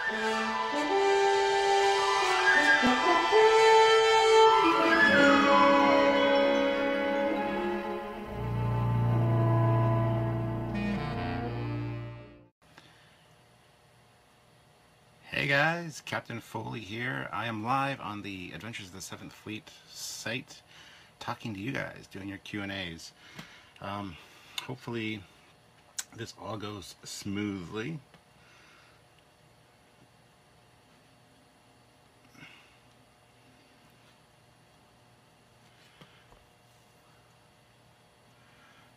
Hey guys, Captain Foley here. I am live on the Adventures of the Seventh Fleet site, talking to you guys, doing your Q&As. Hopefully this all goes smoothly.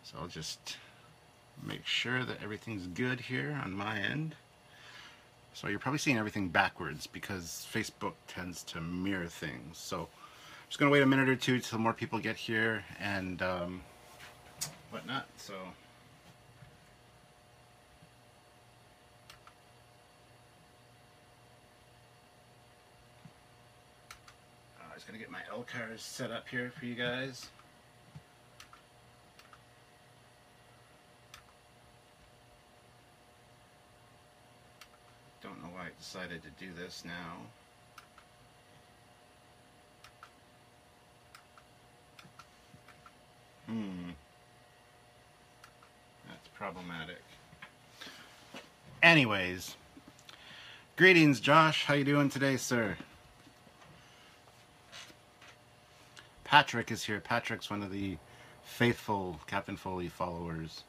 So I'll just make sure that everything's good here on my end. So you're probably seeing everything backwards because Facebook tends to mirror things. So I'm just going to wait a minute or two till more people get here and whatnot. So I was going to get my L cars set up here for you guys. Don't know why I decided to do this now. That's problematic. Anyways, greetings, Josh. How you doing today, sir? Patrick is here. Patrick's one of the faithful Captain Foley followers.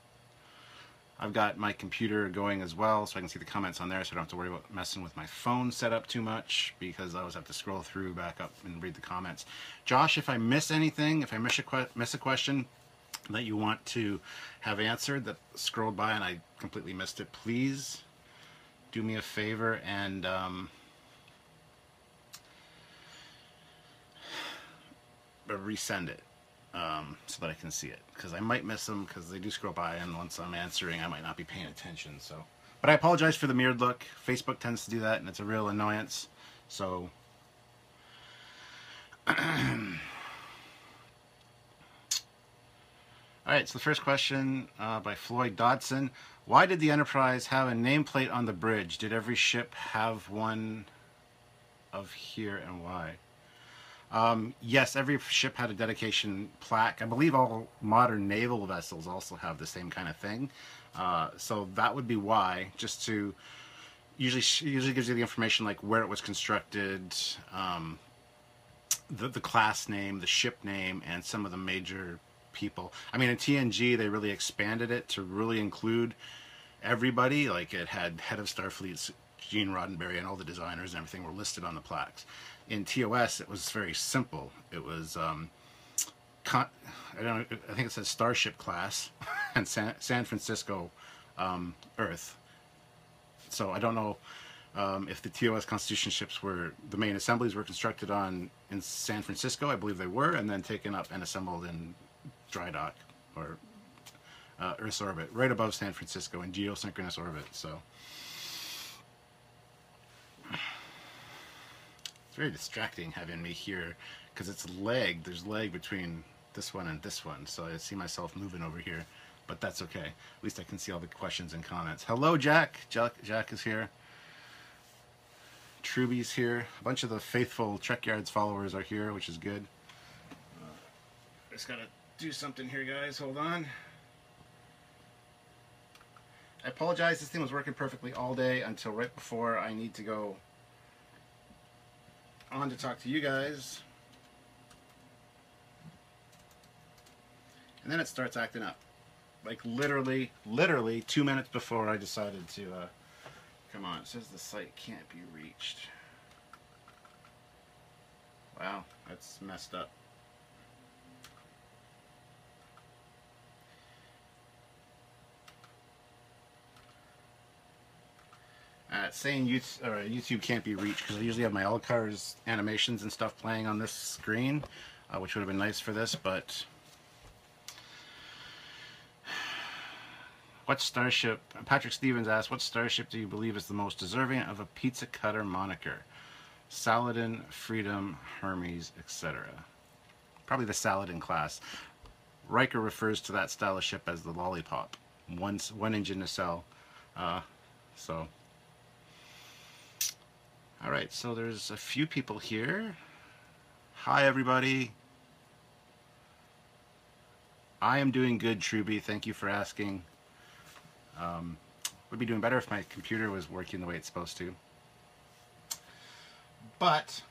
I've got my computer going as well, so I can see the comments on there, so I don't have to worry about messing with my phone set up too much, because I always have to scroll through, back up, and read the comments. Josh, if I miss anything, if I miss a question that you want to have answered that scrolled by and I completely missed it, please do me a favor and resend it. So that I can see it, because I might miss them because they do scroll by, and once I'm answering I might not be paying attention. So, but I apologize for the mirrored look. Facebook tends to do that and it's a real annoyance. So alright, so the first question by Floyd Dodson: why did the Enterprise have a nameplate on the bridge? Did every ship have one of here, and why? Yes, every ship had a dedication plaque. I believe all modern naval vessels also have the same kind of thing. So that would be why, just to usually gives you the information like where it was constructed, the class name, the ship name, and some of the major people. I mean, in TNG they really expanded it to really include everybody. Like, it had head of Starfleet Gene Roddenberry and all the designers and everything were listed on the plaques. In TOS, it was very simple. It was, I think it says Starship class and San Francisco, Earth. So I don't know if the TOS Constitution ships the main assemblies were constructed in San Francisco. I believe they were, and then taken up and assembled in dry dock or Earth's orbit, right above San Francisco in geosynchronous orbit. So it's very distracting having me here because it's lag. There's lag between this one and this one, so I see myself moving over here, but that's okay. At least I can see all the questions and comments. Hello, Jack. Jack is here. Truby's here. A bunch of the faithful Trekyards followers are here, which is good. I just gotta do something here, guys. Hold on. I apologize. This thing was working perfectly all day until right before I need to go on to talk to you guys, and then it starts acting up, like literally 2 minutes before I decided to come on. It says the site can't be reached. Wow, that's messed up. It's saying YouTube can't be reached because I usually have my L-Cars animations and stuff playing on this screen, which would have been nice for this, but what starship, Patrick Stevens asked, what starship do you believe is the most deserving of a pizza cutter moniker? Saladin, Freedom, Hermes, etc. Probably the Saladin class. Riker refers to that style of ship as the Lollipop. One engine nacelle. So Alright, so there's a few people here. Hi everybody. I am doing good, Truby. Thank you for asking. Would be doing better if my computer was working the way it's supposed to. But,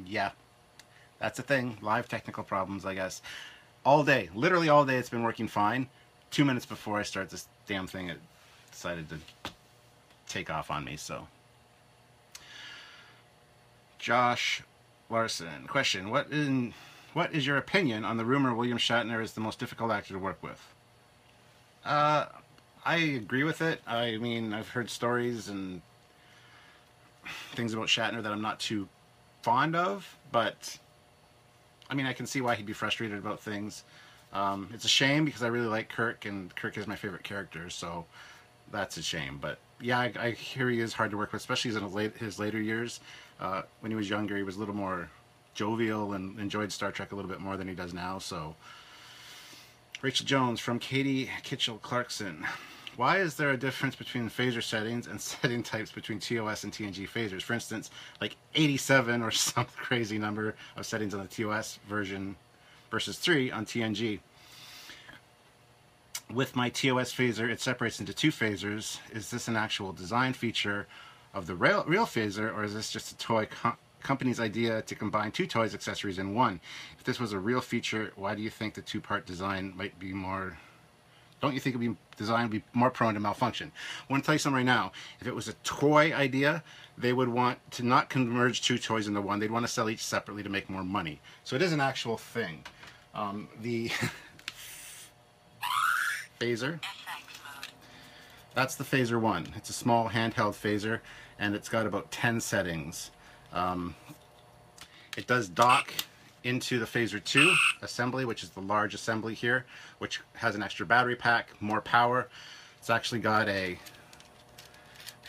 yeah, that's a thing. Live technical problems, I guess. All day, literally all day, it's been working fine. 2 minutes before I start this damn thing, it decided to take off on me, so. Josh Larson, question, what is your opinion on the rumor William Shatner is the most difficult actor to work with? I agree with it. I mean, I've heard stories and things about Shatner that I'm not too fond of, but I mean, I can see why he'd be frustrated about things. It's a shame because I really like Kirk, and Kirk is my favorite character, so that's a shame. But yeah, I hear he is hard to work with, especially in his later years. When he was younger, he was a little more jovial and enjoyed Star Trek a little bit more than he does now. So, Rachel Jones from Katie Kitchell Clarkson. Why is there a difference between phaser settings and setting types between TOS and TNG phasers? For instance, like 87 or some crazy number of settings on the TOS version versus 3 on TNG. With my TOS phaser, it separates into 2 phasers. Is this an actual design feature of the real phaser, or is this just a toy company's idea to combine 2 toys accessories in one? If this was a real feature, why do you think the 2-part design might be more... Don't you think design would be more prone to malfunction? I want to tell you something right now. If it was a toy idea, they would want to not converge 2 toys into one. They'd want to sell each separately to make more money. So it is an actual thing. The phaser. That's the phaser 1. It's a small handheld phaser, and it's got about 10 settings. It does dock into the phaser 2 assembly, which is the large assembly here, which has an extra battery pack, more power. It's actually got a,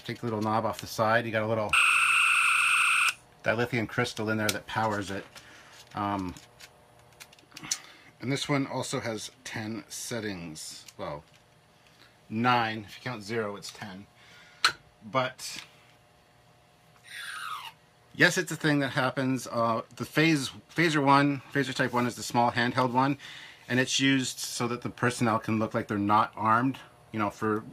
take the little knob off the side, you got a little dilithium crystal in there that powers it. And this one also has 10 settings. Well, 9. If you count 0, it's 10. But yes, it's a thing that happens. The phaser 1, phaser type 1 is the small handheld one, and it's used so that the personnel can look like they're not armed, you know, for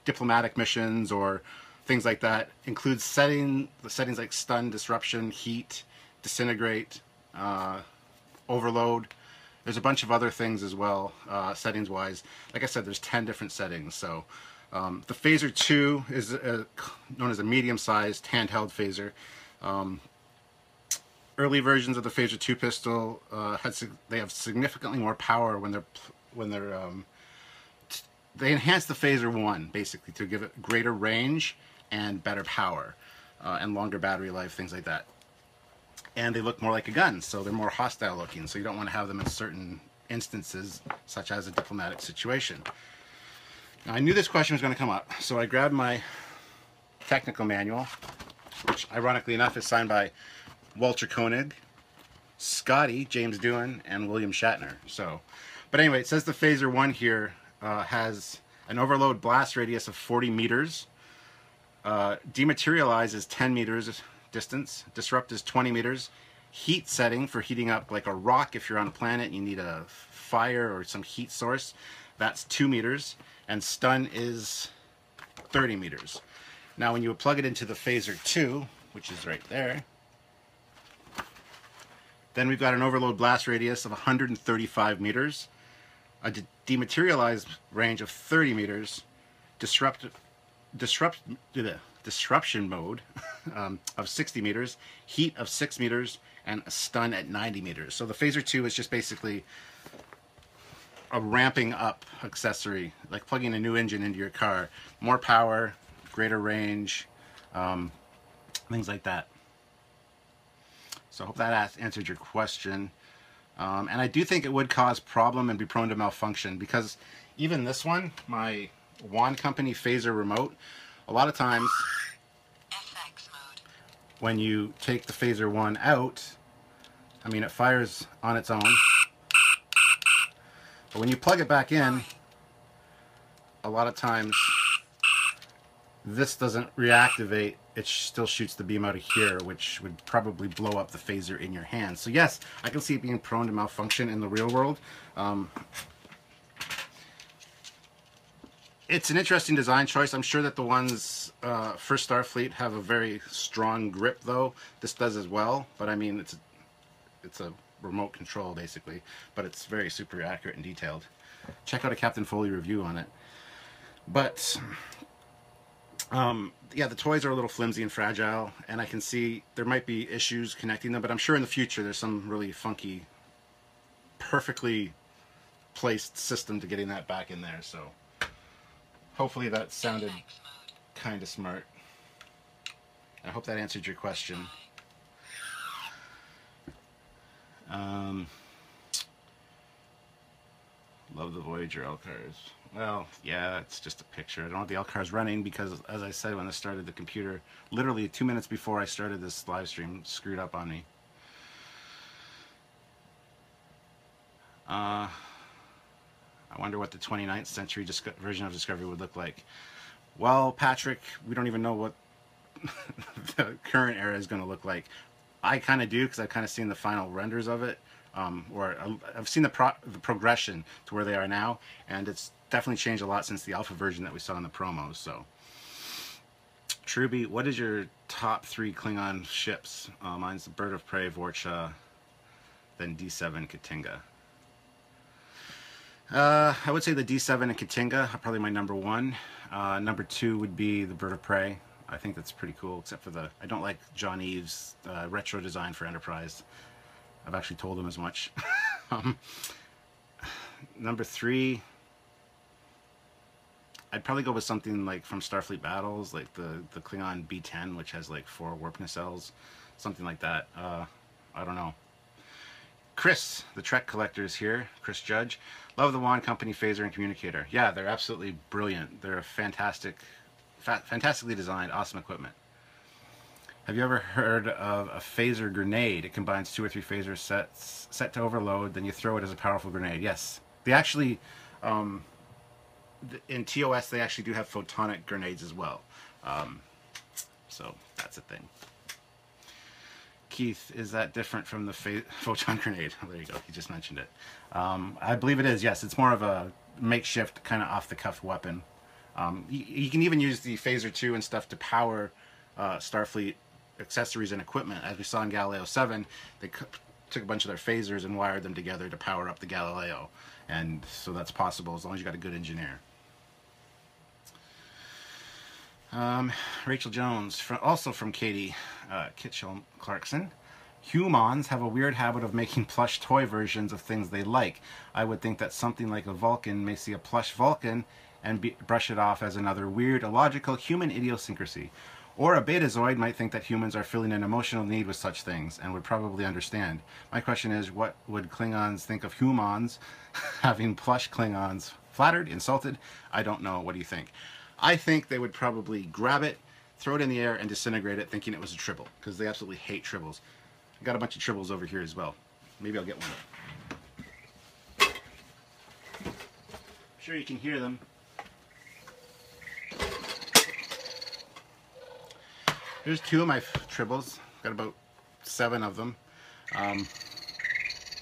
diplomatic missions or things like that. Includes the settings like stun, disruption, heat, disintegrate, overload. There's a bunch of other things as well, settings wise. Like I said, there's 10 different settings. So the phaser 2 is known as a medium-sized handheld phaser. Early versions of the phaser 2 pistol they have significantly more power they enhance the phaser 1 basically to give it greater range and better power and longer battery life, things like that. And they look more like a gun, so they're more hostile looking, so you don't want to have them in certain instances, such as a diplomatic situation. Now, I knew this question was going to come up, so I grabbed my technical manual, which ironically enough is signed by Walter Koenig, Scotty, James Doohan, and William Shatner. But anyway, it says the phaser 1 here has an overload blast radius of 40 meters, dematerialize is 10 meters distance, disrupt is 20 meters, heat setting for heating up like a rock if you're on a planet and you need a fire or some heat source, that's 2 meters, and stun is 30 meters. Now when you plug it into the phaser 2, which is right there, then we've got an overload blast radius of 135 meters, a dematerialized range of 30 meters, disruption mode of 60 meters, heat of 6 meters, and a stun at 90 meters. So the phaser 2 is just basically a ramping up accessory, like plugging a new engine into your car. More power, greater range, things like that. So I hope that answered your question. And I do think it would cause problem and be prone to malfunction, because even this one, my Wand Company phaser remote, a lot of times when you take the phaser 1 out, I mean, it fires on its own, but when you plug it back in, a lot of times this doesn't reactivate, it still shoots the beam out of here, which would probably blow up the phaser in your hand. So yes, I can see it being prone to malfunction in the real world. It's an interesting design choice. I'm sure that the ones for Starfleet have a very strong grip, though. This does as well, but I mean, it's a remote control, basically, but it's very super accurate and detailed. Check out a Captain Foley review on it. But yeah, the toys are a little flimsy and fragile, and I can see there might be issues connecting them, but I'm sure in the future there's some really funky, perfectly placed system to getting that back in there. So hopefully that sounded kind of smart. I hope that answered your question. Love the Voyager LCARs. Well, yeah, it's just a picture. I don't have the LCARs running because, as I said when I started, the computer, literally 2 minutes before I started this live stream, screwed up on me. I wonder what the 29th century version of Discovery would look like. Well, Patrick, we don't even know what the current era is going to look like. I kind of do, because I've kind of seen the final renders of it. Or I've seen the progression to where they are now, and it's definitely changed a lot since the alpha version that we saw in the promos. So, Truby, what is your top 3 Klingon ships? Mine's the Bird of Prey, Vorcha, then D7, Katinga. I would say the D7 and Katinga are probably my number 1. Number 2 would be the Bird of Prey. I think that's pretty cool, except for I don't like John Eve's retro design for Enterprise. I've actually told him as much. Number 3, I'd probably go with something like from Starfleet Battles, like the Klingon B-10, which has like 4 warp nacelles, something like that. I don't know. Chris, the Trek collector, is here. Chris Judge. Love the Wand Company phaser and communicator. Yeah, they're absolutely brilliant. They're a fantastically designed, awesome equipment. Have you ever heard of a phaser grenade? It combines 2 or 3 phaser sets set to overload, then you throw it as a powerful grenade. Yes, they actually, in TOS, they actually do have photonic grenades as well. So that's a thing. Keith, is that different from the photon grenade? There you go, he just mentioned it. I believe it is, yes. It's more of a makeshift, kind of off-the-cuff weapon. You can even use the Phaser 2 and stuff to power Starfleet accessories and equipment. As we saw in Galileo 7, they took a bunch of their phasers and wired them together to power up the Galileo. And so that's possible as long as you got a good engineer. Rachel Jones, also from Katie Kitchell Clarkson. Humans have a weird habit of making plush toy versions of things they like. I would think that something like a Vulcan may see a plush Vulcan and brush it off as another weird, illogical human idiosyncrasy. Or a Betazoid might think that humans are feeling an emotional need with such things and would probably understand. My question is, what would Klingons think of humans having plush Klingons? Flattered? Insulted? I don't know. What do you think? I think they would probably grab it, throw it in the air, and disintegrate it, thinking it was a tribble, because they absolutely hate tribbles. I've got a bunch of tribbles over here as well. Maybe I'll get one. I'm sure you can hear them. Here's 2 of my tribbles. Got about 7 of them.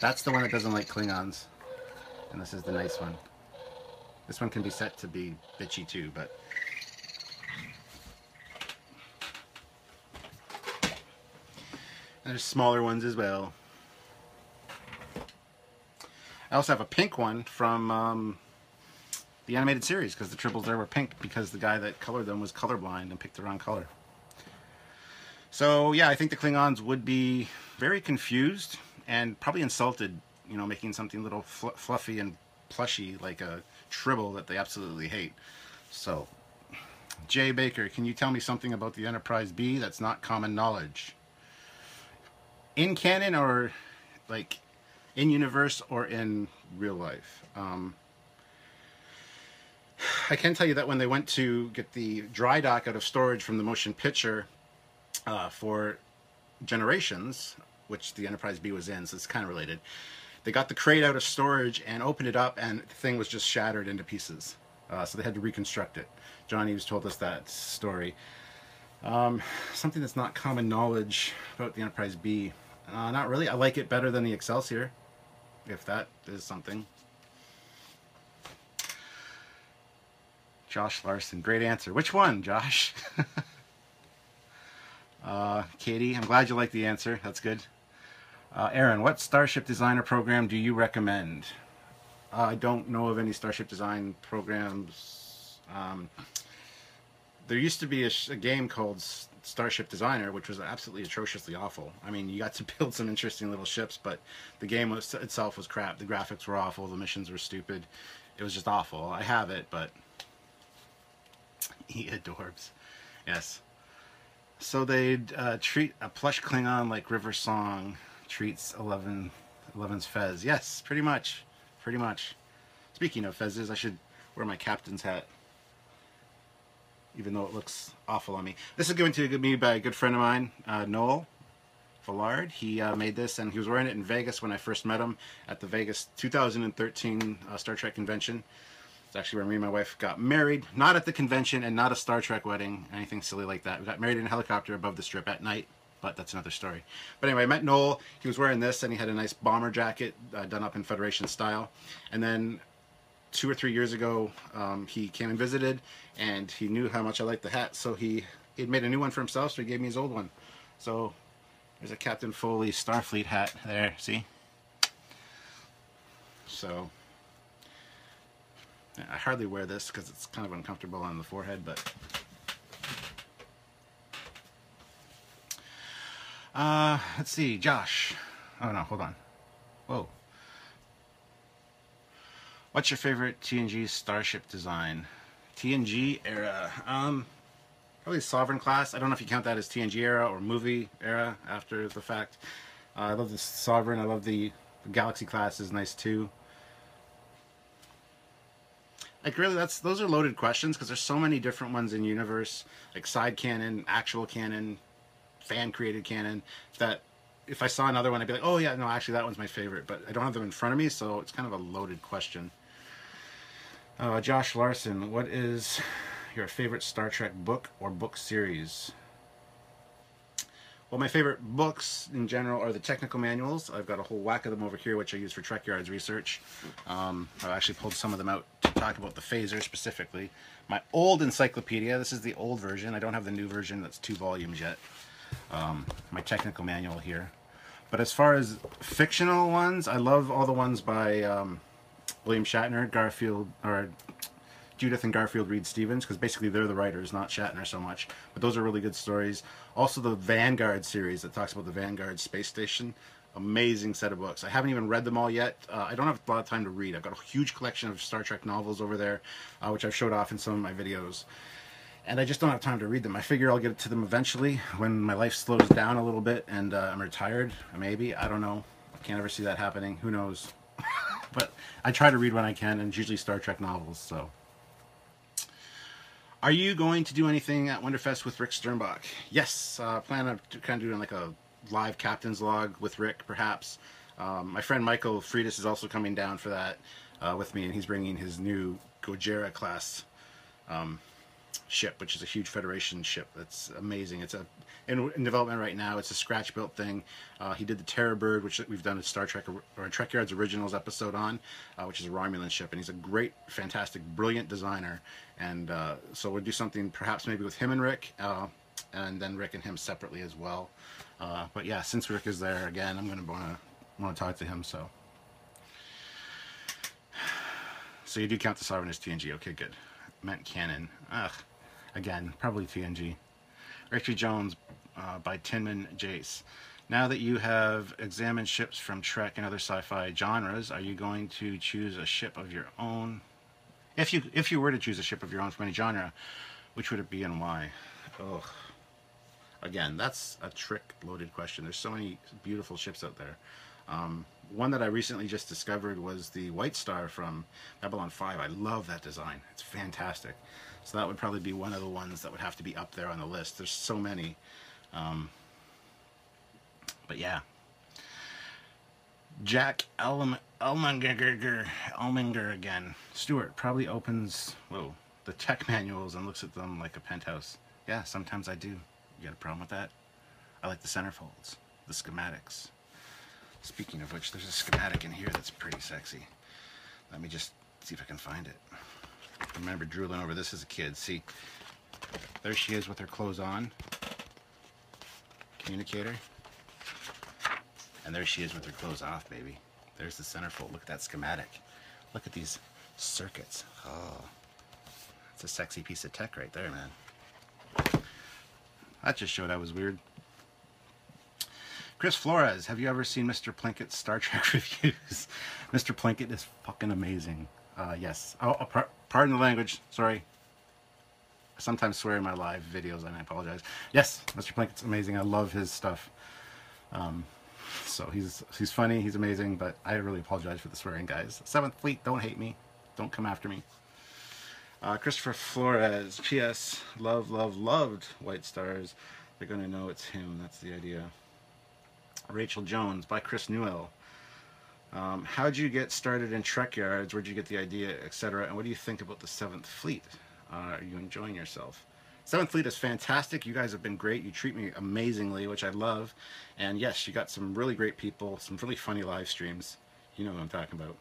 That's the one that doesn't like Klingons. And this is the nice one. This one can be set to be bitchy too, but... There's smaller ones as well. I also have a pink one from the animated series, because the tribbles there were pink because the guy that colored them was colorblind and picked the wrong color. So yeah, I think the Klingons would be very confused and probably insulted, you know, making something a little fluffy and plushy like a tribble that they absolutely hate. So, Jay Baker, can you tell me something about the Enterprise B that's not common knowledge? In canon, or like in universe, or in real life? I can tell you that when they went to get the dry dock out of storage from the motion picture for Generations, which the Enterprise B was in, so it's kind of related, they got the crate out of storage and opened it up, and the thing was just shattered into pieces. so they had to reconstruct it. John Eves told us that story. Something that's not common knowledge about the Enterprise B. Not really. I like it better than the Excelsior, if that is something. Josh Larson, great answer. Which one, Josh? Katie, I'm glad you like the answer. That's good. Aaron, what Starship Designer program do you recommend? I don't know of any Starship Design programs. There used to be a game called Starship Designer, which was absolutely atrociously awful. I mean, you got to build some interesting little ships, but the game itself was crap. The graphics were awful. The missions were stupid. It was just awful. I have it, but... adorbs. Yes. So they'd treat a plush Klingon like River Song treats 11's Fez. Yes, pretty much. Pretty much. Speaking of Fezes, I should wear my captain's hat, even though it looks awful on me. This is given to me by a good friend of mine, Noel Villard. He made this, and he was wearing it in Vegas when I first met him at the Vegas 2013 Star Trek convention. It's actually where me and my wife got married. Not at the convention and not a Star Trek wedding, anything silly like that. We got married in a helicopter above the strip at night, but that's another story. But anyway, I met Noel. He was wearing this, and he had a nice bomber jacket done up in Federation style. And then 2 or 3 years ago, he came and visited, and he knew how much I liked the hat, so he'd made a new one for himself, so he gave me his old one. So there's a Captain Foley Starfleet hat there, see? So... I hardly wear this because it's kind of uncomfortable on the forehead, but let's see, Josh. Oh no, hold on. Whoa. What's your favorite TNG starship design? TNG era. Probably Sovereign class. I don't know if you count that as TNG era or movie era after the fact. I love the Sovereign. I love the Galaxy class is nice too. Like really, those are loaded questions because there's so many different ones in universe, like side canon, actual canon, fan created canon, that if I saw another one, I'd be like, oh yeah, no, actually that one's my favorite, but I don't have them in front of me, so it's kind of a loaded question. Josh Larson, what is your favorite Star Trek book or book series? Well, my favorite books in general are the technical manuals. I've got a whole whack of them over here, which I use for Trekyards research. I've actually pulled some of them out to talk about the phaser specifically. My old encyclopedia, this is the old version. I don't have the new version, that's 2 volumes yet. My technical manual here. But as far as fictional ones, I love all the ones by William Shatner, Judith and Garfield Reed Stevens, because basically they're the writers, not Shatner so much. But those are really good stories. Also the Vanguard series that talks about the Vanguard space station. Amazing set of books. I haven't even read them all yet. I don't have a lot of time to read. I've got a huge collection of Star Trek novels over there, which I've showed off in some of my videos. And I just don't have time to read them. I figure I'll get to them eventually when my life slows down a little bit and I'm retired. Maybe. I don't know. I can't ever see that happening. Who knows? But I try to read when I can, and it's usually Star Trek novels, so... Are you going to do anything at Wonderfest with Rick Sternbach? Yes, plan on kind of doing like a live captain's log with Rick, perhaps. My friend Michael Freitas is also coming down for that with me, and he's bringing his new Gojira class ship, which is a huge Federation ship. That's amazing. It's in development right now. It's a scratch-built thing. He did the Terror Bird, which we've done a Star Trek or a Trekyards Originals episode on, which is a Romulan ship, and he's a great, fantastic, brilliant designer. And so we'll do something perhaps maybe with him and Rick, and then Rick and him separately as well. But yeah, since Rick is there again, I'm going to want to talk to him. So you do count the Sovereign as TNG? Okay, good. Meant canon. Ugh. Again, probably TNG. Richie Jones by Tinman Jace. Now that you have examined ships from Trek and other sci-fi genres, are you going to choose a ship of your own? If you were to choose a ship of your own from any genre, which would it be and why? Ugh. Again, that's a trick-loaded question. There's so many beautiful ships out there. One that I recently just discovered was the White Star from Babylon 5. I love that design. It's fantastic. So that would probably be one of the ones that would have to be up there on the list. There's so many. But yeah. Jack Elminger again. Stuart probably opens, whoa, the tech manuals and looks at them like a penthouse. Yeah, sometimes I do. You got a problem with that? I like the centerfolds, the schematics. Speaking of which, there's a schematic in here that's pretty sexy. Let me just see if I can find it. I remember drooling over this as a kid. See, there she is with her clothes on. Communicator. And there she is with her clothes off, baby. There's the centerfold. Look at that schematic. Look at these circuits. Oh, it's a sexy piece of tech right there, man. That just showed I was weird. Chris Flores, have you ever seen Mr. Plinkett's Star Trek reviews? Mr. Plinkett is fucking amazing. Yes. Oh, pardon the language. Sorry. I sometimes swear in my live videos, and I apologize. Yes, Mr. Plinkett's amazing. I love his stuff. So he's funny, he's amazing, but I really apologize for the swearing, guys. 7th Fleet, don't hate me. Don't come after me. Christopher Flores, P.S. Loved White Stars. They're going to know it's him. That's the idea. Rachel Jones, by Chris Newell. How'd you get started in Trekyards? Where'd you get the idea, etc.? And what do you think about the 7th Fleet? Are you enjoying yourself? 7th Fleet is fantastic. You guys have been great. You treat me amazingly, which I love. And yes, you got some really great people, some really funny live streams. You know what I'm talking about.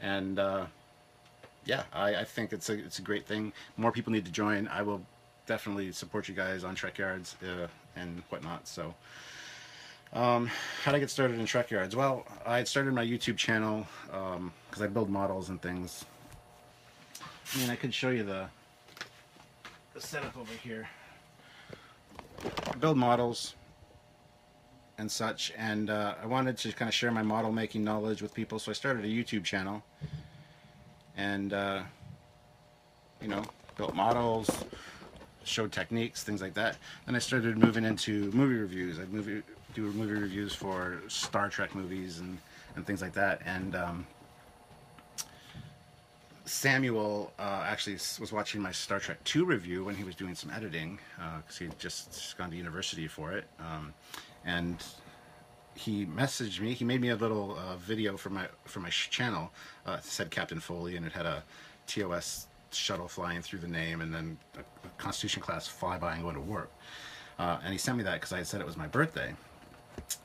And yeah, I think it's a great thing. More people need to join. I will definitely support you guys on Trekyards and whatnot. So, how did I get started in Trekyards? Well, I had started my YouTube channel because I build models and things. I mean, I could show you the setup over here. I build models and such, and I wanted to kind of share my model making knowledge with people, so I started a YouTube channel and you know, built models, showed techniques, things like that. Then I started moving into movie reviews. I'd do movie reviews for Star Trek movies and things like that. And Samuel actually was watching my Star Trek 2 review when he was doing some editing, because he had just gone to university for it. And he messaged me. He made me a little video for my channel. It said Captain Foley, and it had a TOS shuttle flying through the name, and then a Constitution class flyby and going to work. And he sent me that because I had said it was my birthday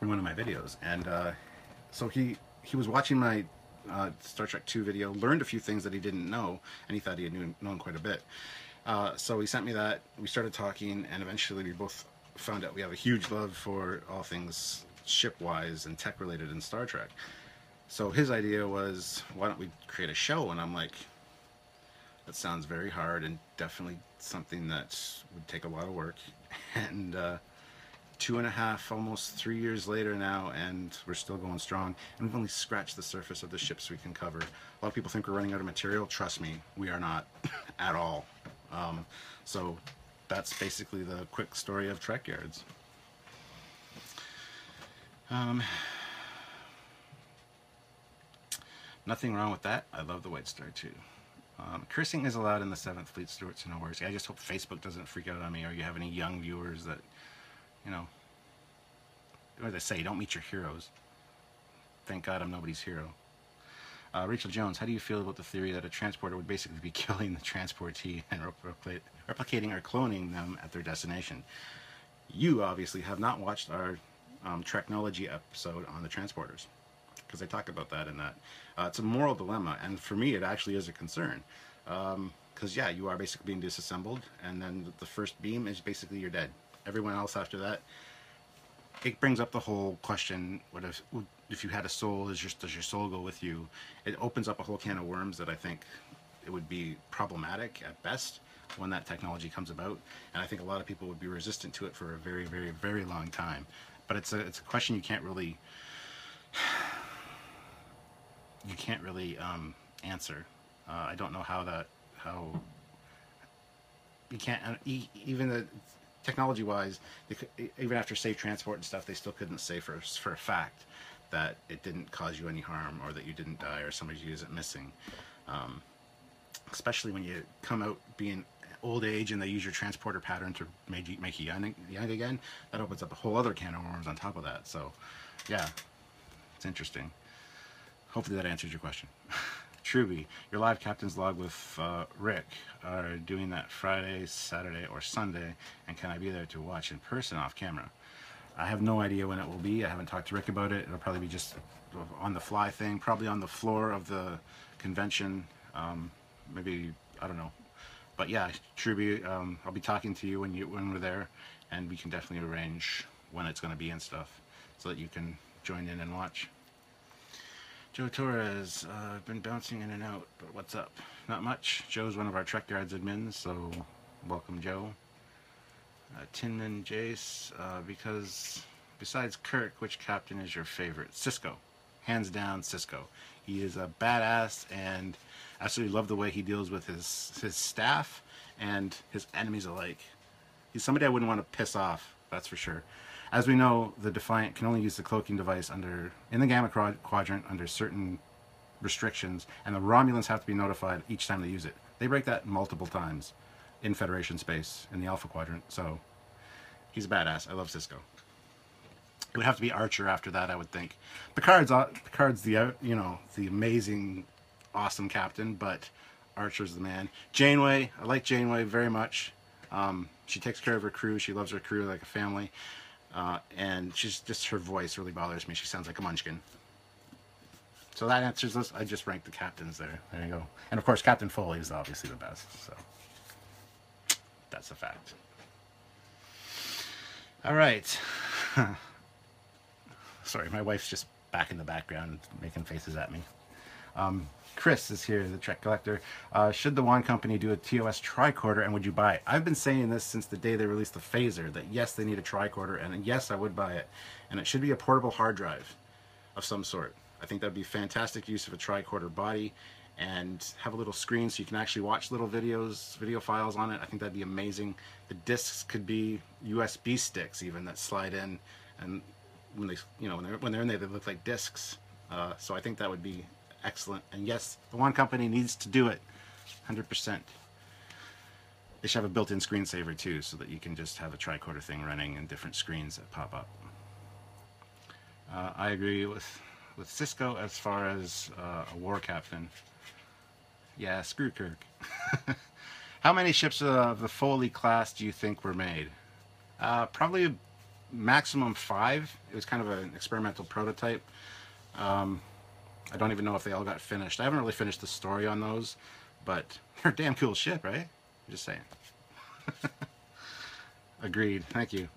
in one of my videos. And so he was watching my Star Trek 2 video, learned a few things that he didn't know, and he thought he had known quite a bit. So he sent me that. We started talking, and eventually we both found out we have a huge love for all things ship-wise and tech-related in Star Trek. So his idea was, why don't we create a show? And I'm like, that sounds very hard and definitely something that would take a lot of work. And 2.5, almost 3 years later now, and we're still going strong. And we've only scratched the surface of the ships we can cover. A lot of people think we're running out of material. Trust me, we are not at all. So that's basically the quick story of Trekyards. Nothing wrong with that. I love the White Star too. Cursing is allowed in the 7th Fleet, Stuart, so no worries. I just hope Facebook doesn't freak out on me, or you have any young viewers that, you know, what do they say? Don't meet your heroes. Thank God I'm nobody's hero. Rachel Jones, how do you feel about the theory that a transporter would basically be killing the transportee and replicating or cloning them at their destination? You obviously have not watched our Treknology episode on the transporters, because I talk about that in that. It's a moral dilemma, and for me it actually is a concern. Because yeah, you are basically being disassembled, and then the first beam is basically you're dead. Everyone else after that, it brings up the whole question, what if you had a soul, does your soul go with you? It opens up a whole can of worms that I think it would be problematic at best when that technology comes about, and I think a lot of people would be resistant to it for a very, very, very long time. But it's a question you can't really answer. I don't know how you can't, even the technology wise, even after safe transport and stuff, they still couldn't say for a fact that it didn't cause you any harm, or that you didn't die, or somebody isn't missing. Especially when you come out being old age and they use your transporter pattern to make you young again, that opens up a whole other can of worms on top of that. So yeah, it's interesting. Hopefully that answers your question. Truby, your live captain's log with Rick are doing that Friday, Saturday, or Sunday, and can I be there to watch in person off camera? I have no idea when it will be. I haven't talked to Rick about it. It'll probably be just on the fly thing, probably on the floor of the convention. Maybe, I don't know. But yeah, Truby, I'll be talking to you when we're there, and we can definitely arrange when it's going to be and stuff so that you can join in and watch. Joe Torres, I've been bouncing in and out, but what's up? Not much. Joe's one of our Trekyards admins, so welcome, Joe. Tinman Jace, because besides Kirk, which captain is your favorite? Cisco. Hands down, Cisco. He is a badass, and I absolutely love the way he deals with his staff and his enemies alike. He's somebody I wouldn't want to piss off, that's for sure. As we know, the Defiant can only use the cloaking device in the Gamma Quadrant under certain restrictions, and the Romulans have to be notified each time they use it. They break that multiple times in Federation space, in the Alpha Quadrant, so he's a badass. I love Cisco. It would have to be Archer after that, I would think. Picard's the, you know, the amazing, awesome captain, but Archer's the man. Janeway, I like Janeway very much. She takes care of her crew. She loves her crew like a family. And she's just, her voice really bothers me. She sounds like a munchkin. So that answers this. I just ranked the captains there. There you go. And of course, Captain Foley is obviously the best. So that's a fact. All right. Sorry, my wife's just back in the background making faces at me. Chris is here, the Trek Collector. Should the Wand Company do a TOS tricorder, and would you buy it? I've been saying this since the day they released the phaser, that yes, they need a tricorder, and yes, I would buy it. And it should be a portable hard drive of some sort. I think that would be fantastic use of a tricorder body, and have a little screen so you can actually watch little videos, video files on it. I think that'd be amazing. The discs could be USB sticks even that slide in, and when they, you know, when they're in there, they look like discs. So I think that would be excellent. And yes, the Wand Company needs to do it 100%. They should have a built-in screensaver too, so that you can just have a tricorder thing running and different screens that pop up. I agree with Cisco as far as a war captain. Yeah, screw Kirk. How many ships of the Foley class do you think were made? Probably maximum 5. It was kind of an experimental prototype. I don't even know if they all got finished. I haven't really finished the story on those, but they're a damn cool ship, right? I'm just saying. Agreed. Thank you.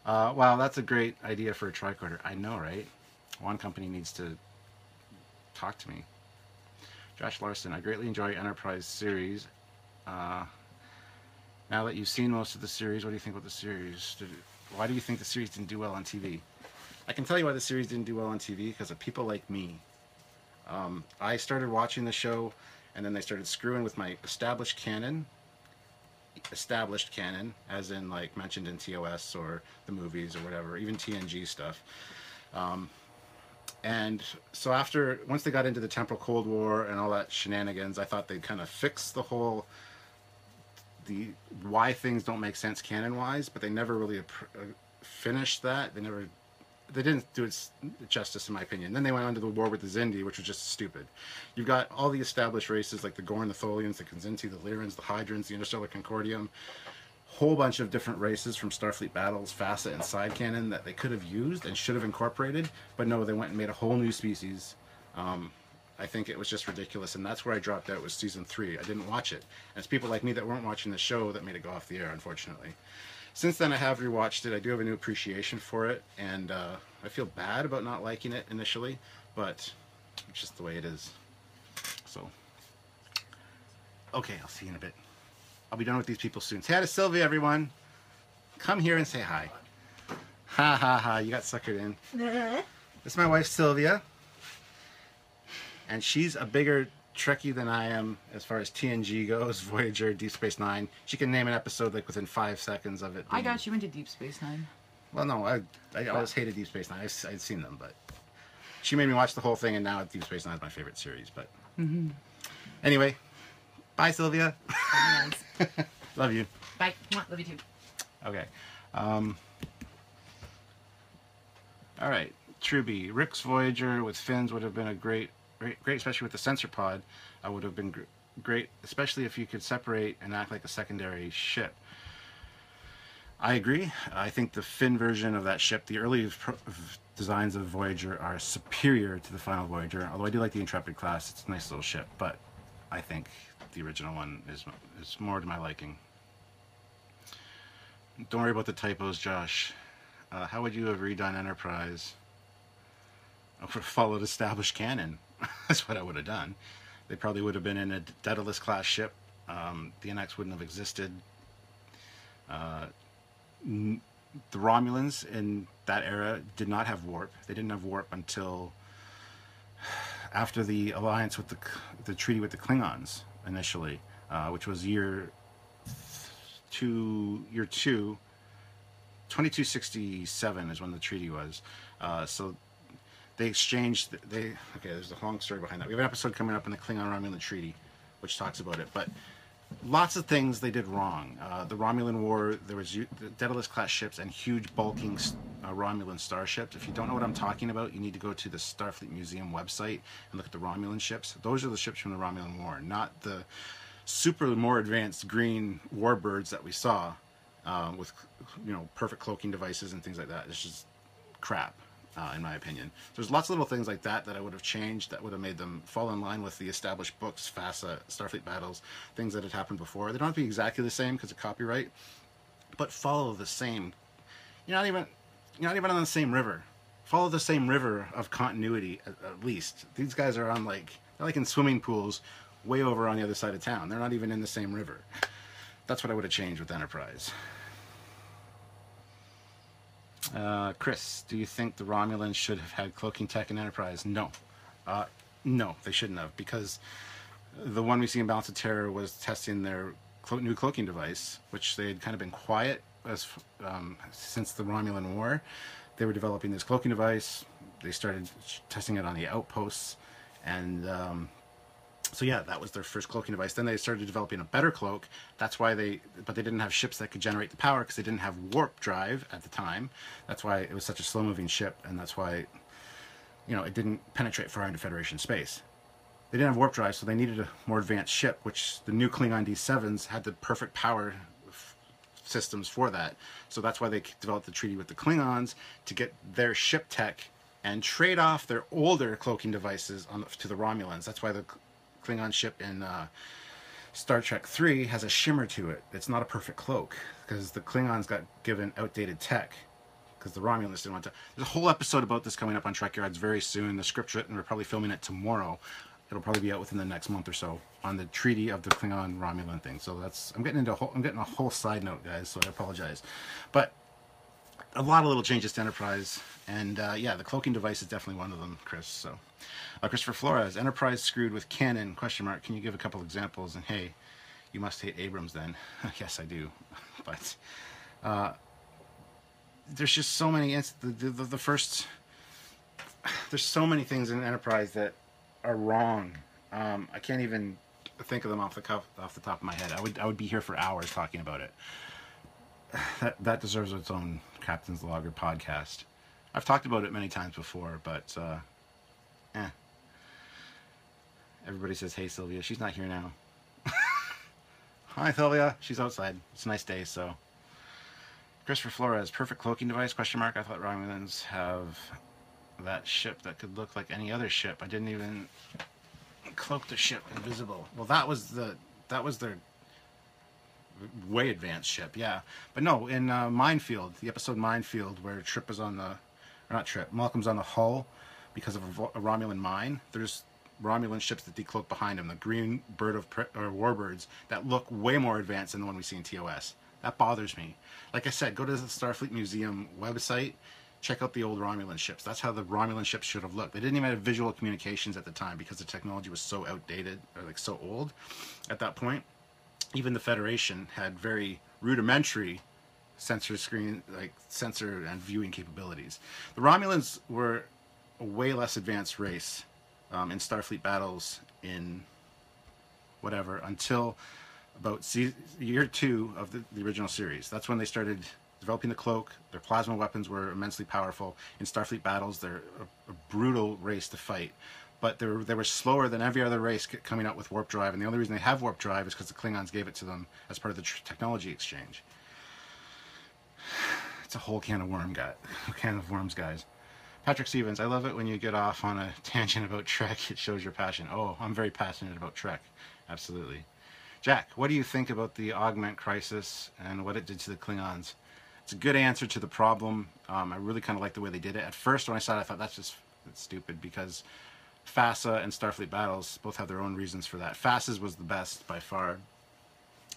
Wow, that's a great idea for a tricorder. I know, right? One company needs to talk to me. Josh Larson, I greatly enjoy Enterprise series. Now that you've seen most of the series, what do you think about the series? Why do you think the series didn't do well on TV? I can tell you why the series didn't do well on TV, because of people like me. I started watching the show, and then they started screwing with my established canon, as in like mentioned in TOS or the movies or whatever, even TNG stuff. And so once they got into the Temporal Cold War and all that shenanigans, I thought they'd kind of fix the whole, why things don't make sense canon-wise, but they never really finished that. They didn't do it justice, in my opinion. Then they went on to the war with the Xindi, which was just stupid. You've got all the established races like the Gorn, the Tholians, the Kzinti, the Lyrans, the Hydrants, the Interstellar Concordium. Whole bunch of different races from Starfleet Battles, facet, and side canon that they could have used and should have incorporated. But no, they went and made a whole new species. I think it was just ridiculous, and that's where I dropped out, was season 3. I didn't watch it. And it's people like me that weren't watching the show that made it go off the air, unfortunately. Since then, I have rewatched it. I do have a new appreciation for it, and I feel bad about not liking it initially, but it's just the way it is. So, okay, I'll see you in a bit. I'll be done with these people soon. Say hi to Sylvia, everyone. Come here and say hi. Ha ha ha, you got suckered in. This is my wife, Sylvia, and she's a bigger Trekkie than I am as far as TNG goes, Voyager, Deep Space Nine. She can name an episode like within 5 seconds of it. I got you into Deep Space Nine. Well, no, I always hated Deep Space Nine. I'd seen them, but she made me watch the whole thing, and now Deep Space Nine is my favorite series. But anyway, bye, Sylvia. Nice. Love you. Bye. Love you too. Okay. All right. Truby, Rick's Voyager with fins would have been a great, especially with the sensor pod. Would have been great, especially if you could separate and act like a secondary ship. I agree. I think the fin version of that ship, the early designs of Voyager, are superior to the final Voyager. Although I do like the Intrepid class; it's a nice little ship. But I think the original one is more to my liking. Don't worry about the typos, Josh. How would you have redone Enterprise? I would have followed established canon. That's what I would have done. They probably would have been in a Daedalus class ship. The NX wouldn't have existed. The Romulans in that era did not have warp. They didn't have warp until after the alliance with the treaty with the Klingons initially, which was year 2267 is when the treaty was. So they exchanged. Okay, there's a long story behind that. We have an episode coming up in the Klingon-Romulan treaty, which talks about it. But lots of things they did wrong. The Romulan War, there was the Daedalus class ships and huge bulking Romulan starships. If you don't know what I'm talking about, you need to go to the Starfleet Museum website and look at the Romulan ships. Those are the ships from the Romulan War, not the super more advanced green warbirds that we saw with perfect cloaking devices and things like that. It's just crap. In my opinion. There's lots of little things like that I would have changed that would have made them fall in line with the established books, FASA, Starfleet Battles, things that had happened before. They don't have to be exactly the same because of copyright, but follow the same. You're not even on the same river. Follow the same river of continuity at least. These guys are on they're like in swimming pools way over on the other side of town. They're not even in the same river. That's what I would have changed with Enterprise. Chris, do you think the Romulans should have had cloaking tech in Enterprise? No. No, they shouldn't have, because the one we see in Balance of Terror was testing their new cloaking device, which they had kind of been quiet since the Romulan War. They were developing this cloaking device. They started testing it on the outposts, and so yeah, that was their first cloaking device. Then they started developing a better cloak. That's why but they didn't have ships that could generate the power because they didn't have warp drive at the time. That's why it was such a slow-moving ship, and that's why, it didn't penetrate far into Federation space. They didn't have warp drive, so they needed a more advanced ship, which the new Klingon D7s had the perfect power systems for that. So that's why they developed the treaty with the Klingons to get their ship tech and trade off their older cloaking devices to the Romulans. That's why the Klingon ship in Star Trek 3 has a shimmer to it. It's not a perfect cloak because the Klingons got given outdated tech because the Romulans didn't want to. There's a whole episode about this coming up on Trekyards very soon. The script's written. We're probably filming it tomorrow. It'll probably be out within the next month or so on the treaty of the Klingon Romulan thing. So I'm getting a whole side note, guys. So I apologize, but a lot of little changes to Enterprise, and yeah, the cloaking device is definitely one of them, Chris. So, Christopher Flores, Enterprise screwed with canon? ? Can you give a couple examples? And hey, you must hate Abrams then. Yes, I do. But there's just so many. The first. There's so many things in Enterprise that are wrong. I can't even think of them off the top of my head. I would be here for hours talking about it. That deserves its own Captain's Logger podcast. I've talked about it many times before, but everybody says, hey, Sylvia. She's not here now. Hi, Sylvia. She's outside. It's a nice day, so. Christopher Flores, perfect cloaking device, ? I thought Romulans have that ship that could look like any other ship. I didn't even cloak the ship invisible. Well, that was their way advanced ship, yeah. But no, in Minefield, the episode Minefield, where Malcolm's on the hull because of a Romulan mine, there's Romulan ships that decloak behind him, the green warbirds that look way more advanced than the one we see in TOS. That bothers me. Like I said, go to the Starfleet Museum website, check out the old Romulan ships. That's how the Romulan ships should have looked. They didn't even have visual communications at the time because the technology was so outdated, or so old at that point. Even the Federation had very rudimentary sensor and viewing capabilities. The Romulans were a way less advanced race in Starfleet Battles in whatever until about year 2 of the original series. That's when they started developing the cloak. Their plasma weapons were immensely powerful. In Starfleet battles, they're a brutal race to fight. But they were slower than every other race coming out with warp drive, and the only reason they have warp drive is because the Klingons gave it to them as part of the technology exchange. It's a whole can of worms, guys. Patrick Stevens, I love it when you get off on a tangent about Trek. It shows your passion. Oh, I'm very passionate about Trek. Absolutely. Jack, what do you think about the augment crisis and what it did to the Klingons? It's a good answer to the problem. I really kind of like the way they did it. At first, when I saw it, I thought that's stupid, because FASA and Starfleet battles both have their own reasons for that. FASA's was the best by far.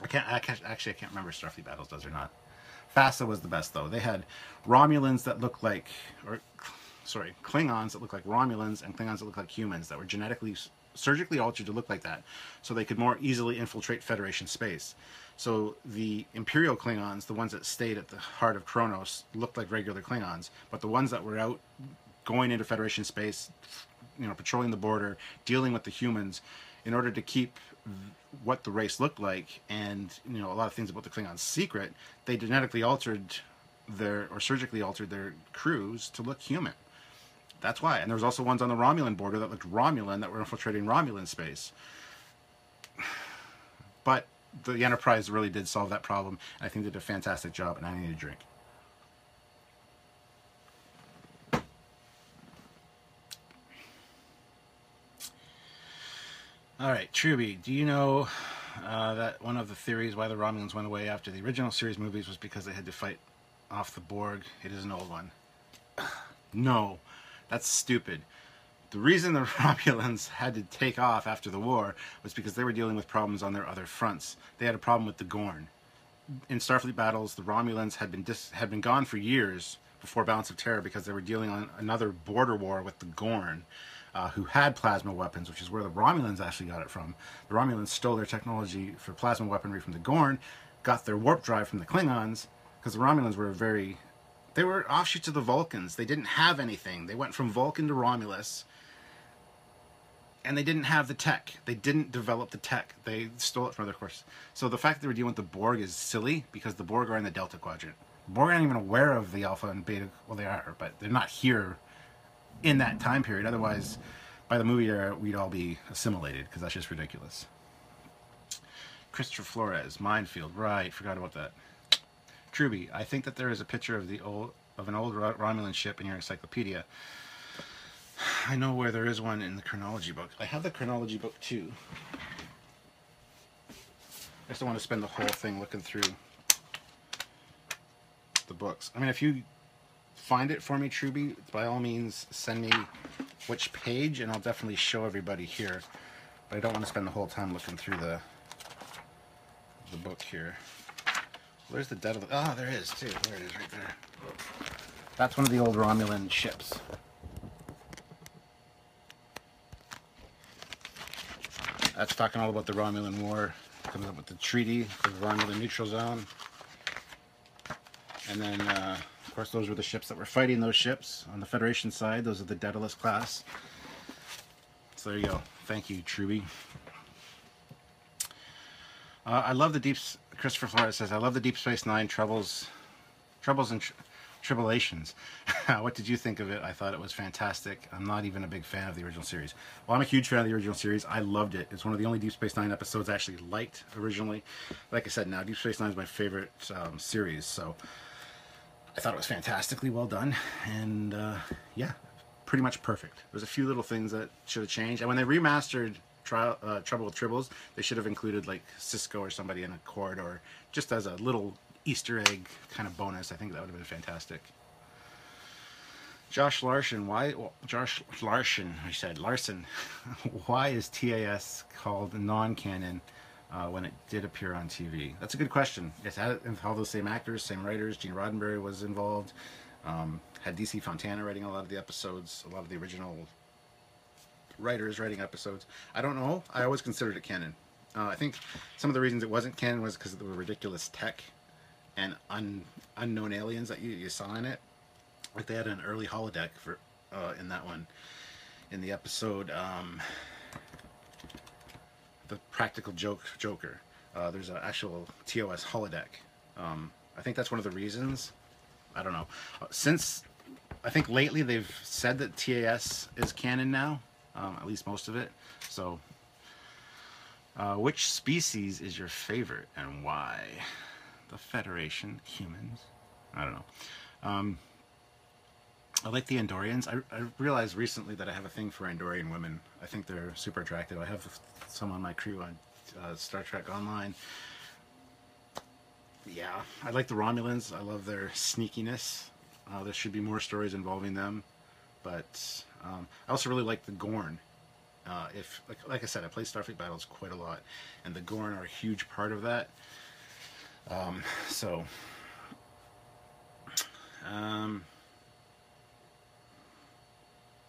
I can't remember if Starfleet battles does or not. FASA was the best, though. They had Romulans that looked like, Klingons that looked like Romulans, and Klingons that looked like humans that were surgically altered to look like that, so they could more easily infiltrate Federation space. So the Imperial Klingons, the ones that stayed at the heart of Kronos, looked like regular Klingons, but the ones that were out going into Federation space, patrolling the border, dealing with the humans, in order to keep what the race looked like, and a lot of things about the Klingons secret, they genetically altered surgically altered their crews to look human. That's why. And there was also ones on the Romulan border that looked Romulan, that were infiltrating Romulan space. But the Enterprise really did solve that problem, and I think they did a fantastic job, and I need a drink. All right, Truby, do you know that one of the theories why the Romulans went away after the original series movies was because they had to fight off the Borg? It is an old one. No, that's stupid. The reason the Romulans had to take off after the war was because they were dealing with problems on their other fronts. They had a problem with the Gorn. In Starfleet battles, the Romulans had been gone for years before Balance of Terror, because they were dealing on another border war with the Gorn, who had plasma weapons, which is where the Romulans actually got it from. The Romulans stole their technology for plasma weaponry from the Gorn, got their warp drive from the Klingons, because the Romulans were they were offshoots of the Vulcans. They didn't have anything. They went from Vulcan to Romulus, and they didn't have the tech. They didn't develop the tech. They stole it from other courses. So the fact that they were dealing with the Borg is silly, because the Borg are in the Delta Quadrant. The Borg aren't even aware of the Alpha and Beta. Well, they are, but they're not here in that time period. Otherwise, by the movie era, we'd all be assimilated, because that's just ridiculous. Christopher Flores, Minefield. Right, forgot about that. Truby, I think that there is a picture of an old Romulan ship in your encyclopedia. I know where there is one in the chronology book. I have the chronology book too. I just don't want to spend the whole thing looking through the books. I mean, if you find it for me, Truby, by all means send me which page, and I'll definitely show everybody here. But I don't want to spend the whole time looking through the book here. Where's the dead of the... Oh, there is too. There it is, right there. That's one of the old Romulan ships. That's talking all about the Romulan War. Comes up with the treaty for the Romulan neutral zone. And then, of course, those were the ships that were fighting those ships. On the Federation side, those are the Daedalus class. So there you go. Thank you, Truby. I love the deep... Christopher Flores says, I love the Deep Space Nine troubles and tribulations. What did you think of it? I thought it was fantastic. I'm not even a big fan of the original series. Well, I'm a huge fan of the original series. I loved it. It's one of the only Deep Space Nine episodes I actually liked originally. Like I said, now Deep Space Nine is my favorite series, so I thought it was fantastically well done, and yeah, pretty much perfect. There's a few little things that should have changed, and when they remastered Trouble with Tribbles, they should have included like Cisco or somebody in a corridor, just as a little Easter egg kind of bonus. I think that would have been fantastic. Josh Larson, I said Larson, why is TAS called non-canon when it did appear on TV? That's a good question. It had all those same actors, same writers. Gene Roddenberry was involved. Had DC Fontana writing a lot of the episodes, a lot of the original writers writing episodes. I don't know. I always considered it canon. I think some of the reasons it wasn't canon was because of the ridiculous tech and unknown aliens that you saw in it. Like they had an early holodeck for in that one, in the episode The Practical Joker. There's an actual TOS holodeck. I think that's one of the reasons. I don't know. Since I think lately they've said that TAS is canon now, at least most of it. So, which species is your favorite and why? The Federation, humans. I don't know. I like the Andorians. I realized recently that I have a thing for Andorian women. I think they're super attractive. I have some on my crew on Star Trek Online. Yeah, I like the Romulans. I love their sneakiness. There should be more stories involving them. But I also really like the Gorn. If like I said, I play Starfleet Battles quite a lot, and the Gorn are a huge part of that. So,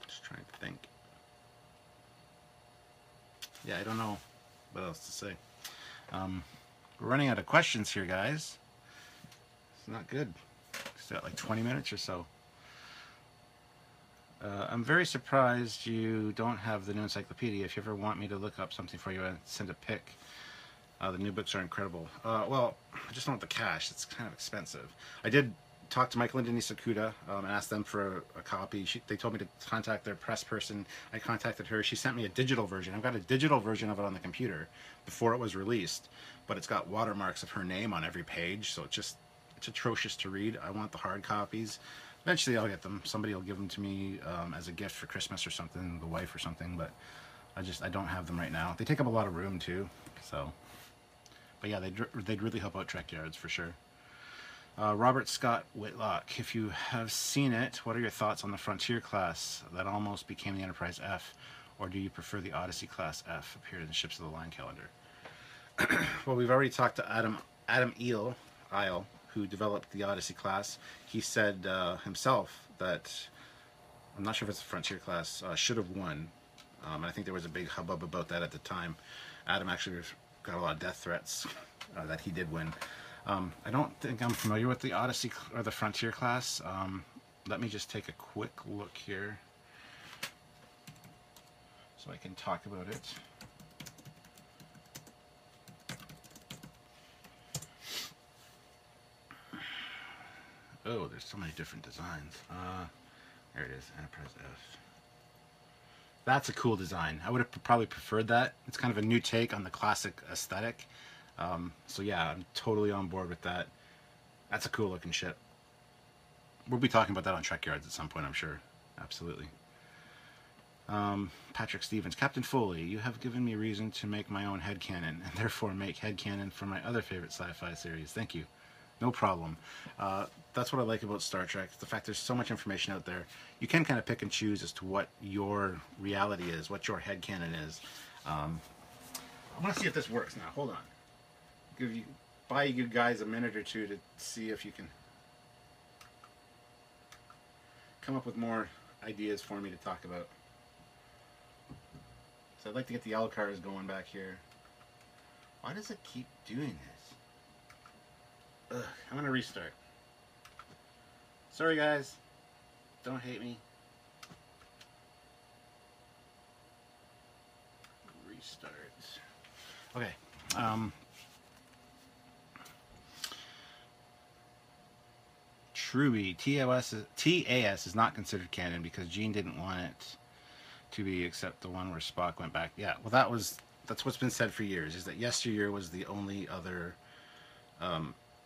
just trying to think. Yeah, I don't know what else to say. We're running out of questions here, guys. It's not good. Still got like 20 minutes or so. I'm very surprised you don't have the new encyclopedia. If you ever want me to look up something for you and send a pic, the new books are incredible. Well, I just don't want the cash. It's kind of expensive. I did talk to Michael and Denise Okuda and asked them for a copy. They told me to contact their press person. I contacted her. She sent me a digital version. I've got a digital version of it on the computer before it was released, but it's got watermarks of her name on every page, so it's atrocious to read. I want the hard copies. Eventually I'll get them. Somebody will give them to me as a gift for Christmas or something, the wife or something, but I don't have them right now. They take up a lot of room too, so. But yeah, they'd really help out Trekyards for sure. Robert Scott Whitlock, if you have seen it, what are your thoughts on the Frontier class that almost became the Enterprise F, or do you prefer the Odyssey class F appeared in the Ships of the Line calendar? Well, we've already talked to Adam Isle, who developed the Odyssey class. He said himself that, I'm not sure if it's the Frontier class, should have won. And I think there was a big hubbub about that at the time. Adam actually got a lot of death threats that he did win. I don't think I'm familiar with the Odyssey or the Frontier class. Let me just take a quick look here so I can talk about it. Oh, there's so many different designs. There it is, Enterprise F. That's a cool design. I would have probably preferred that. It's kind of a new take on the classic aesthetic. So yeah, I'm totally on board with that. That's a cool looking ship. We'll be talking about that on Trekyards at some point, I'm sure. Absolutely. Patrick Stevens. Captain Foley, you have given me reason to make my own headcanon, and therefore make headcanon for my other favorite sci-fi series. Thank you. No problem. That's what I like about Star Trek. The fact there's so much information out there. You can kind of pick and choose as to what your reality is, what your headcanon is. I want to see if this works now. Hold on. Buy you guys a minute or two to see if you can come up with more ideas for me to talk about. So I'd like to get the L-cars going back here. Why does it keep doing this? Ugh, I'm gonna restart. Sorry guys, don't hate me. Restart. Okay. Truby, TAS is not considered canon because Gene didn't want it to be, except the one where Spock went back. Yeah, well that's what's been said for years, is that Yesteryear was the only other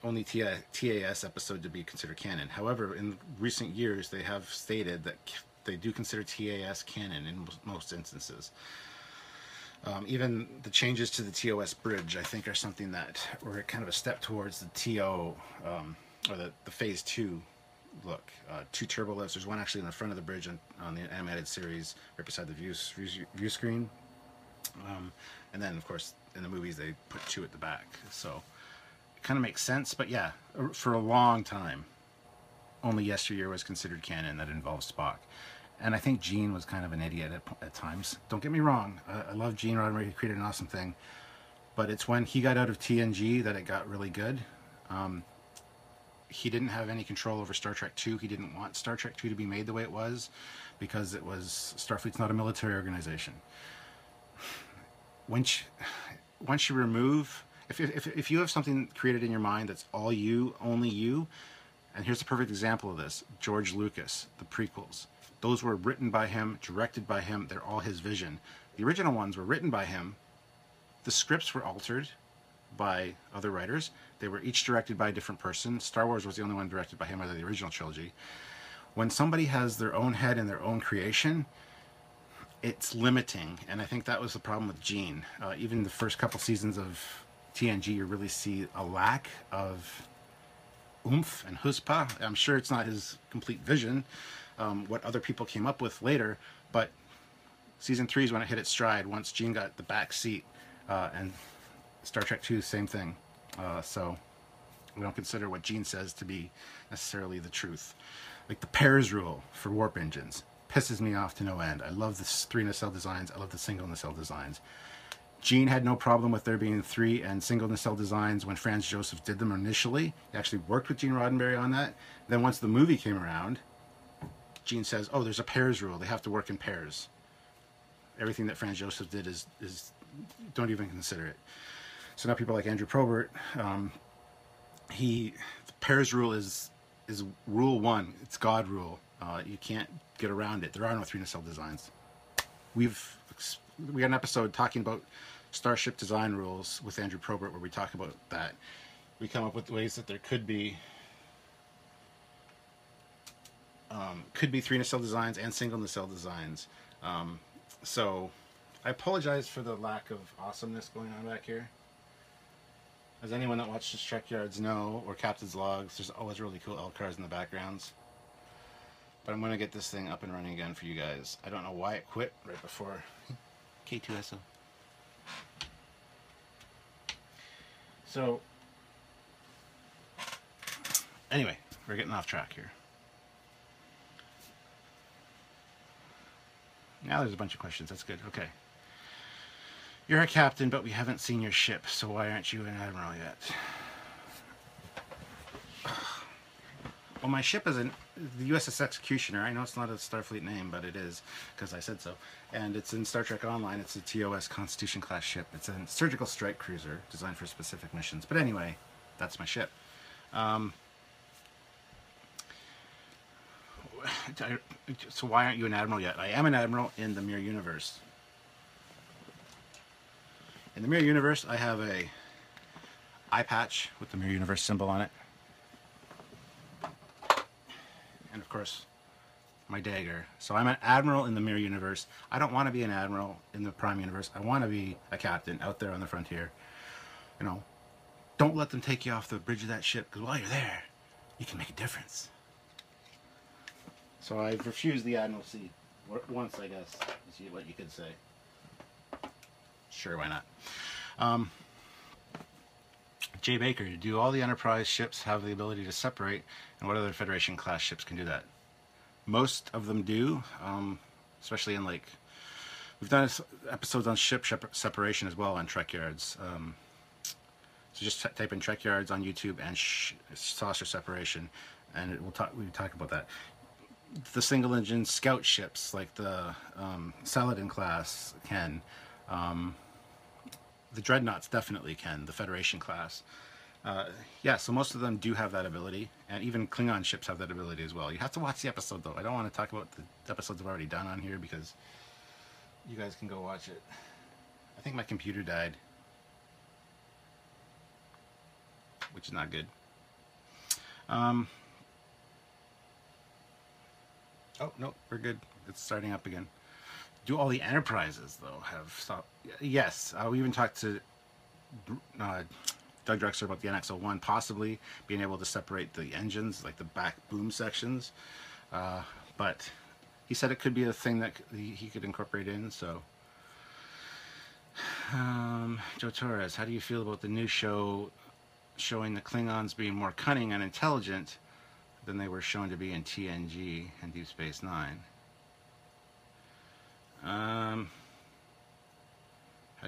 only TAS episode to be considered canon. However, in recent years, they have stated that they do consider TAS canon in most instances. Even the changes to the TOS bridge, I think, are something that were kind of a step towards the TO, or the Phase 2 look. 2 turbo lifts. There's one actually in the front of the bridge on the animated series, right beside the view screen. And then, of course, in the movies, they put 2 at the back. So it kind of makes sense. But yeah, for a long time, only Yesteryear was considered canon that involves Spock. And I think Gene was kind of an idiot at times. Don't get me wrong. I love Gene Roddenberry. He created an awesome thing. But it's when he got out of TNG that it got really good. He didn't have any control over Star Trek II. He didn't want Star Trek II to be made the way it was, because Starfleet's not a military organization. Once you remove, if you have something created in your mind that's all you, only you, and here's a perfect example of this: George Lucas, the prequels. Those were written by him, directed by him. They're all his vision. The original ones were written by him. The scripts were altered by other writers. They were each directed by a different person. Star Wars was the only one directed by him out of the original trilogy. When somebody has their own head and their own creation, it's limiting, and I think that was the problem with Gene. Even the first couple seasons of TNG, you really see a lack of oomph and chutzpah. I'm sure it's not his complete vision, what other people came up with later, but season 3 is when it hit its stride, once Gene got the back seat, and Star Trek 2, same thing. So we don't consider what Gene says to be necessarily the truth. Like the pairs rule for warp engines pisses me off to no end. I love the 3 nacelle designs. I love the single nacelle designs. Gene had no problem with there being 3 and single nacelle designs when Franz Joseph did them initially. He actually worked with Gene Roddenberry on that. Then once the movie came around, Gene says, oh, there's a pairs rule. They have to work in pairs. Everything that Franz Joseph did is don't even consider it. So now people like Andrew Probert, the pairs rule is rule 1. It's God rule. You can't get around it. There are no 3 nacelle designs. We got an episode talking about starship design rules with Andrew Probert where we talk about that. We come up with ways that there could be 3 nacelle designs and single nacelle designs. So I apologize for the lack of awesomeness going on back here. As anyone that watches Trekyards know, or Captain's Logs, there's always really cool L cars in the backgrounds. But I'm going to get this thing up and running again for you guys. I don't know why it quit right before K2SO. So, anyway, we're getting off track here. Now there's a bunch of questions. That's good. Okay. You're a captain, but we haven't seen your ship, so why aren't you an admiral yet? Well, my ship is the USS Executioner. I know it's not a Starfleet name, but it is, because I said so. And it's in Star Trek Online. It's a TOS Constitution class ship. It's a surgical strike cruiser designed for specific missions. But anyway, that's my ship. So why aren't you an admiral yet? I am an admiral in the Mirror Universe. In the Mirror Universe, I have a eye patch with the Mirror Universe symbol on it. And of course, my dagger. So I'm an admiral in the Mirror Universe. I don't want to be an admiral in the Prime Universe. I want to be a captain out there on the frontier. You know, don't let them take you off the bridge of that ship, because while you're there, you can make a difference. So I've refused the admiralty once, I guess, is what you could say. Sure, why not? Jay Baker, do all the Enterprise ships have the ability to separate, and what other Federation class ships can do that? Most of them do, especially in, like, we've done episodes on ship separation as well on Trekyards. So just type in Trekyards on YouTube and saucer separation, and we talk about that. The single engine scout ships like the Saladin class can. The Dreadnoughts definitely can, the Federation class. Yeah, so most of them do have that ability, and even Klingon ships have that ability as well. You have to watch the episode, though. I don't want to talk about the episodes I've already done on here, because you guys can go watch it. I think my computer died, which is not good. Oh, no, we're good. It's starting up again. Do all the Enterprises, though, have stopped? Yes. We even talked to Doug Drexler about the NX-01 possibly being able to separate the engines, like the back boom sections. But he said it could be a thing that he could incorporate in, so. Joe Torres, how do you feel about the new show showing the Klingons being more cunning and intelligent than they were shown to be in TNG and Deep Space Nine? How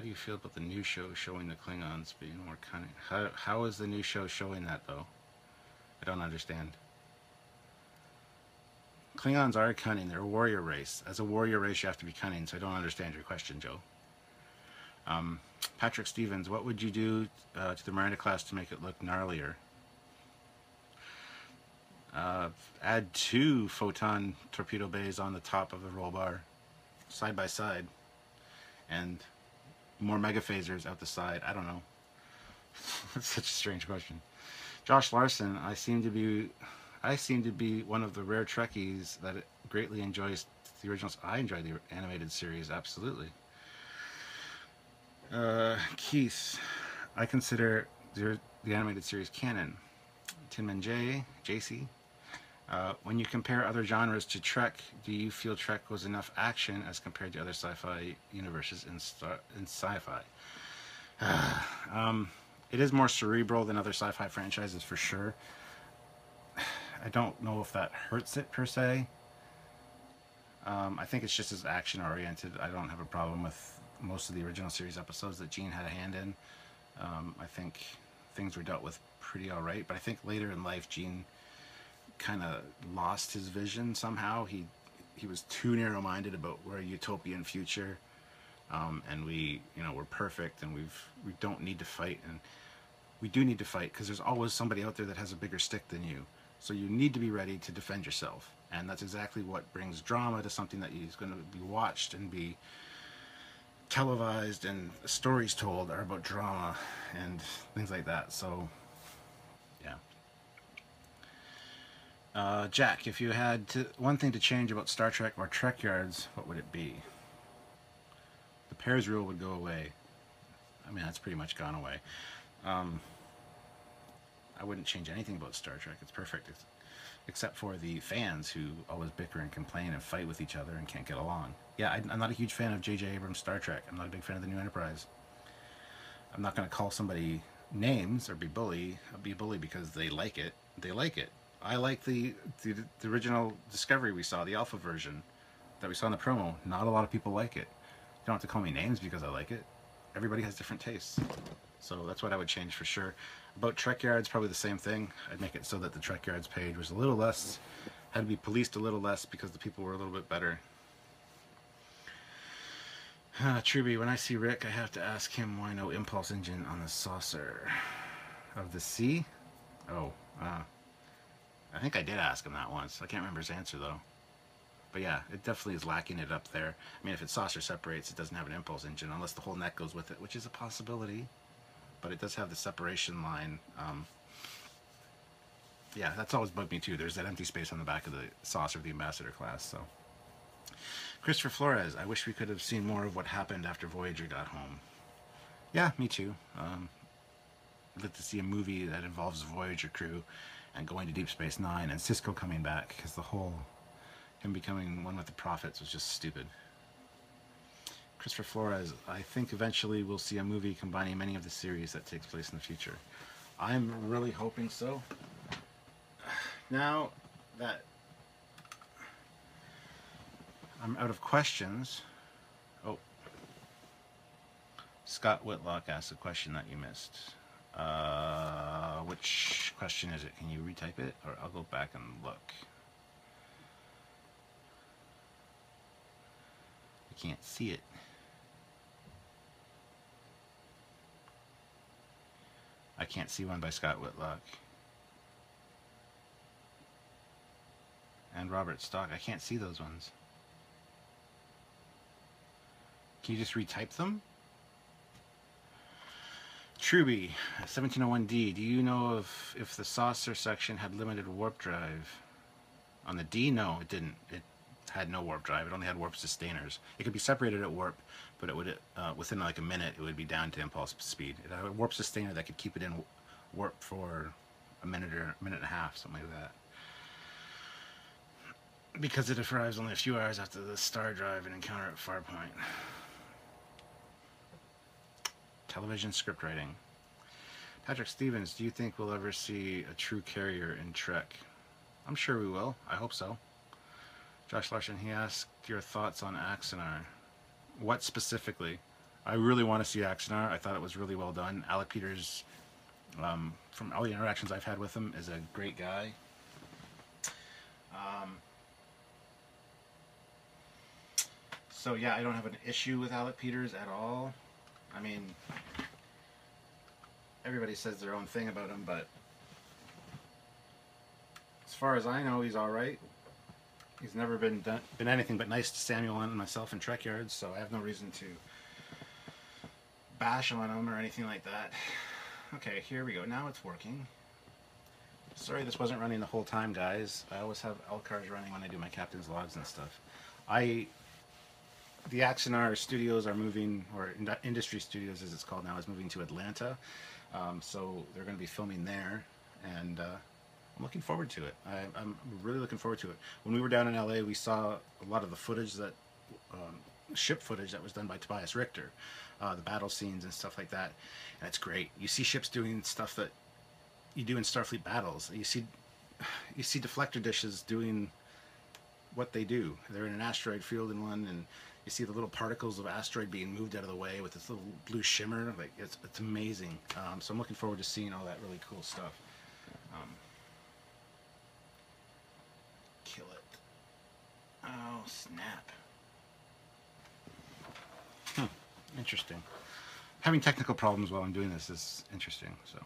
do you feel about the new show showing the Klingons being more cunning? How is the new show showing that, though? I don't understand. Klingons are cunning. They're a warrior race. As a warrior race, you have to be cunning, so I don't understand your question, Joe. Patrick Stevens, what would you do to the Miranda class to make it look gnarlier? Add 2 photon torpedo bays on the top of the roll bar, side by side, and more mega phasers out the side. I don't know. That's such a strange question. Josh Larson, I seem to be one of the rare Trekkies that greatly enjoys the originals. I enjoy the animated series, absolutely. Keith, I consider the animated series canon. Tinman J, JC, when you compare other genres to Trek, do you feel Trek was enough action as compared to other sci-fi universes in sci-fi? It is more cerebral than other sci-fi franchises for sure. I don't know if that hurts it per se. I think it's just as action oriented. I don't have a problem with most of the original series episodes that Gene had a hand in. I think things were dealt with pretty alright, but I think later in life Gene kind of lost his vision somehow. He was too narrow-minded about we're a utopian future, and we're perfect, and we don't need to fight, and we do need to fight because there's always somebody out there that has a bigger stick than you. So you need to be ready to defend yourself, and that's exactly what brings drama to something that is going to be watched and be televised, and stories told are about drama and things like that. So yeah. Jack, if you had one thing to change about Star Trek or Trekyards, what would it be? The pairs rule would go away. I mean, that's pretty much gone away. I wouldn't change anything about Star Trek. It's perfect, except for the fans who always bicker and complain and fight with each other and can't get along. Yeah, I'm not a huge fan of J.J. Abrams' Star Trek. I'm not a big fan of the New Enterprise. I'm not going to call somebody names or be bully. I'll be bully because they like it. They like it. I like the original Discovery we saw, the alpha version that we saw in the promo. Not a lot of people like it. You don't have to call me names because I like it. Everybody has different tastes. So that's what I would change for sure. About Trekyards, probably the same thing. I'd make it so that the Trekyards page was a little less, had to be policed a little less because the people were a little bit better. Truby, when I see Rick, I have to ask him why no impulse engine on the saucer of the sea. Oh, I think I did ask him that once. I can't remember his answer though. But yeah, it definitely is lacking it up there. I mean, if its saucer separates, it doesn't have an impulse engine unless the whole neck goes with it, which is a possibility. But it does have the separation line. Yeah, that's always bugged me too. There's that empty space on the back of the saucer of the Ambassador class. So, Christopher Flores, I wish we could have seen more of what happened after Voyager got home. Yeah, me too. I'd like to see a movie that involves the Voyager crew and going to Deep Space Nine and Sisko coming back, because the whole him becoming one with the Prophets was just stupid. Christopher Flores, I think eventually we'll see a movie combining many of the series that takes place in the future. I'm really hoping so. Now that I'm out of questions. Oh. Scott Whitlock asked a question that you missed. Which question is it? Can you retype it? Or I'll go back and look. I can't see it. I can't see one by Scott Whitlock. And Robert Stock. I can't see those ones. Can you just retype them? Truby, 1701D. Do you know if the saucer section had limited warp drive? On the D, no, it didn't. It had no warp drive. It only had warp sustainers. It could be separated at warp, but it would within like a minute it would be down to impulse speed. It had a warp sustainer that could keep it in warp for a minute or a minute and a half, something like that. Because it arrives only a few hours after the star drive and encounter at Farpoint. Television script writing. Patrick Stevens, do you think we'll ever see a true carrier in Trek? I'm sure we will. I hope so. Josh Larson, he asked your thoughts on Axanar. What specifically? I really want to see Axanar. I thought it was really well done. Alec Peters, from all the interactions I've had with him, is a great guy. So yeah, I don't have an issue with Alec Peters at all. I mean, everybody says their own thing about him, but as far as I know, he's all right. He's never been anything but nice to Samuel and myself in Trekyards, so I have no reason to bash on him or anything like that. Okay, here we go. Now it's working. Sorry this wasn't running the whole time, guys. I always have LCARs running when I do my captain's logs and stuff. The Axonar studios are moving, or Industry Studios as it's called now, is moving to Atlanta. So they're going to be filming there, and I'm looking forward to it. I'm really looking forward to it. When we were down in LA, we saw a lot of the footage that, ship footage that was done by Tobias Richter, the battle scenes and stuff like that, and it's great. You see ships doing stuff that you do in Starfleet battles. You see deflector dishes doing what they do. They're in an asteroid field in one, and you see the little particles of asteroid being moved out of the way with this little blue shimmer. Like it's amazing. So I'm looking forward to seeing all that really cool stuff. Kill it. Oh, snap. Interesting. Having technical problems while I'm doing this is interesting. So,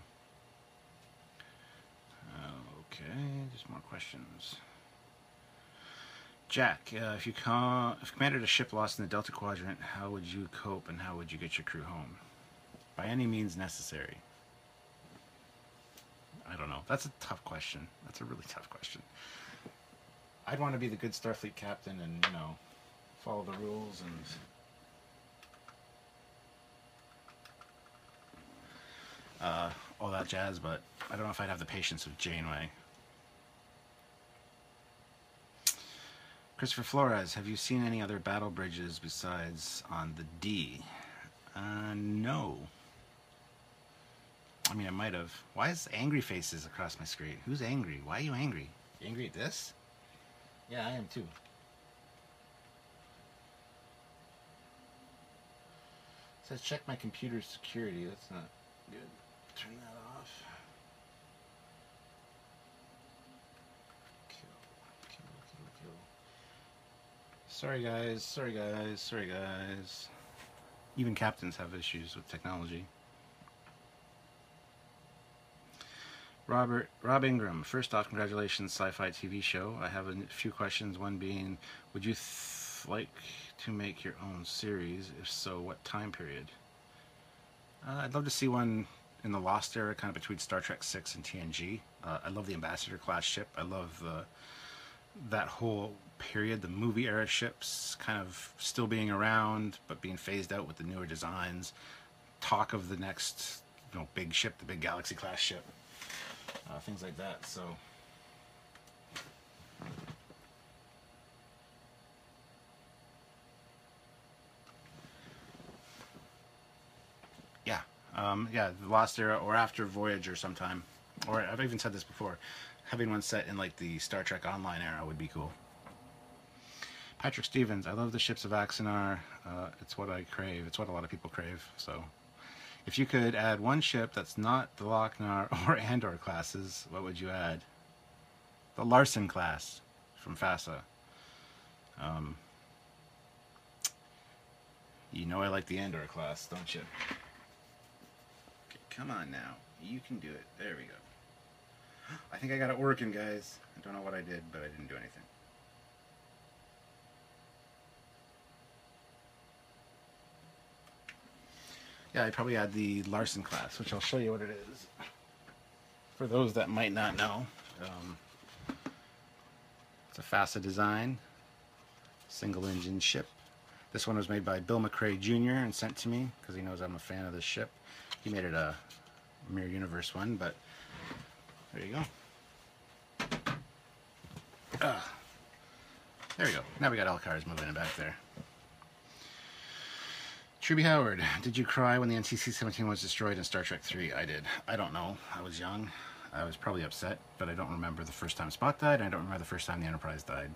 okay, just more questions. Jack, if commanded a ship lost in the Delta Quadrant, how would you cope and how would you get your crew home? By any means necessary. I don't know. That's a tough question. That's a really tough question. I'd want to be the good Starfleet captain and, you know, follow the rules and... all that jazz, but I don't know if I'd have the patience of Janeway. Christopher Flores, have you seen any other battle bridges besides on the D? No. I mean, I might have. Why is angry faces across my screen? Who's angry? Why are you angry? You angry at this? Yeah, I am too. It says check my computer's security. That's not good. Turn that off. Kill. Sorry guys. Even captains have issues with technology. Rob Ingram, first off, congratulations, sci-fi TV show. I have a few questions, one being, would you like to make your own series? If so, what time period? I'd love to see one in the Lost era, kind of between Star Trek 6 and TNG. I love the Ambassador class ship. I love that whole period, the movie era ships kind of still being around, but being phased out with the newer designs. Talk of the next, big ship, the big Galaxy class ship. Things like that, so... Yeah, the Lost Era, or after Voyager sometime. Or, I've even said this before, having one set in, like, the Star Trek Online era would be cool. Patrick Stevens, I love the ships of Axonar. It's what I crave. It's what a lot of people crave, so... If you could add one ship that's not the Lochnar or Andor classes, what would you add? The Larson class from FASA. You know I like the Andor class, don't you? Okay, come on now. You can do it. There we go. I think I got it working, guys. I don't know what I did, but I didn't do anything. Yeah, I'd probably add the Larson class, which I'll show you what it is. For those that might not know, it's a FASA design, single-engine ship. This one was made by Bill McRae Jr. and sent to me because he knows I'm a fan of this ship. He made it a Mirror Universe one, but there you go. There we go. Now we got all cars moving back there. Truby Howard, did you cry when the NCC-17 was destroyed in Star Trek 3? I did. I don't know. I was young. I was probably upset, but I don't remember the first time Spock died, and I don't remember the first time the Enterprise died.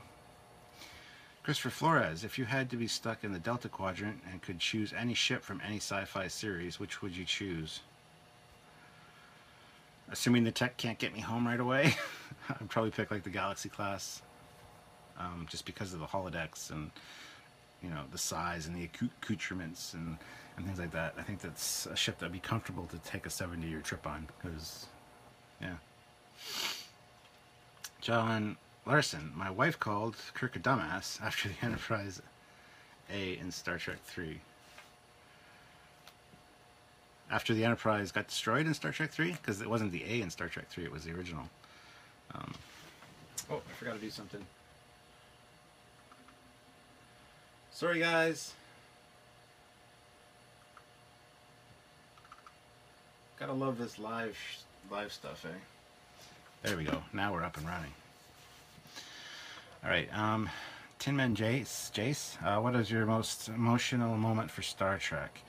Christopher Flores, if you had to be stuck in the Delta Quadrant and could choose any ship from any sci-fi series, which would you choose? Assuming the tech can't get me home right away, I'd probably pick like the Galaxy class, just because of the holodecks and you know, the size and the accoutrements and things like that. I think that's a ship that'd be comfortable to take a 70-year trip on, because, yeah. John Larson, my wife called Kirk a dumbass after the Enterprise A in Star Trek 3. After the Enterprise got destroyed in Star Trek 3? Because it wasn't the A in Star Trek 3, it was the original. Oh, I forgot to do something. Sorry, guys. Gotta love this live stuff, eh? There we go. Now we're up and running. All right. Tin Man Jace, what is your most emotional moment for Star Trek?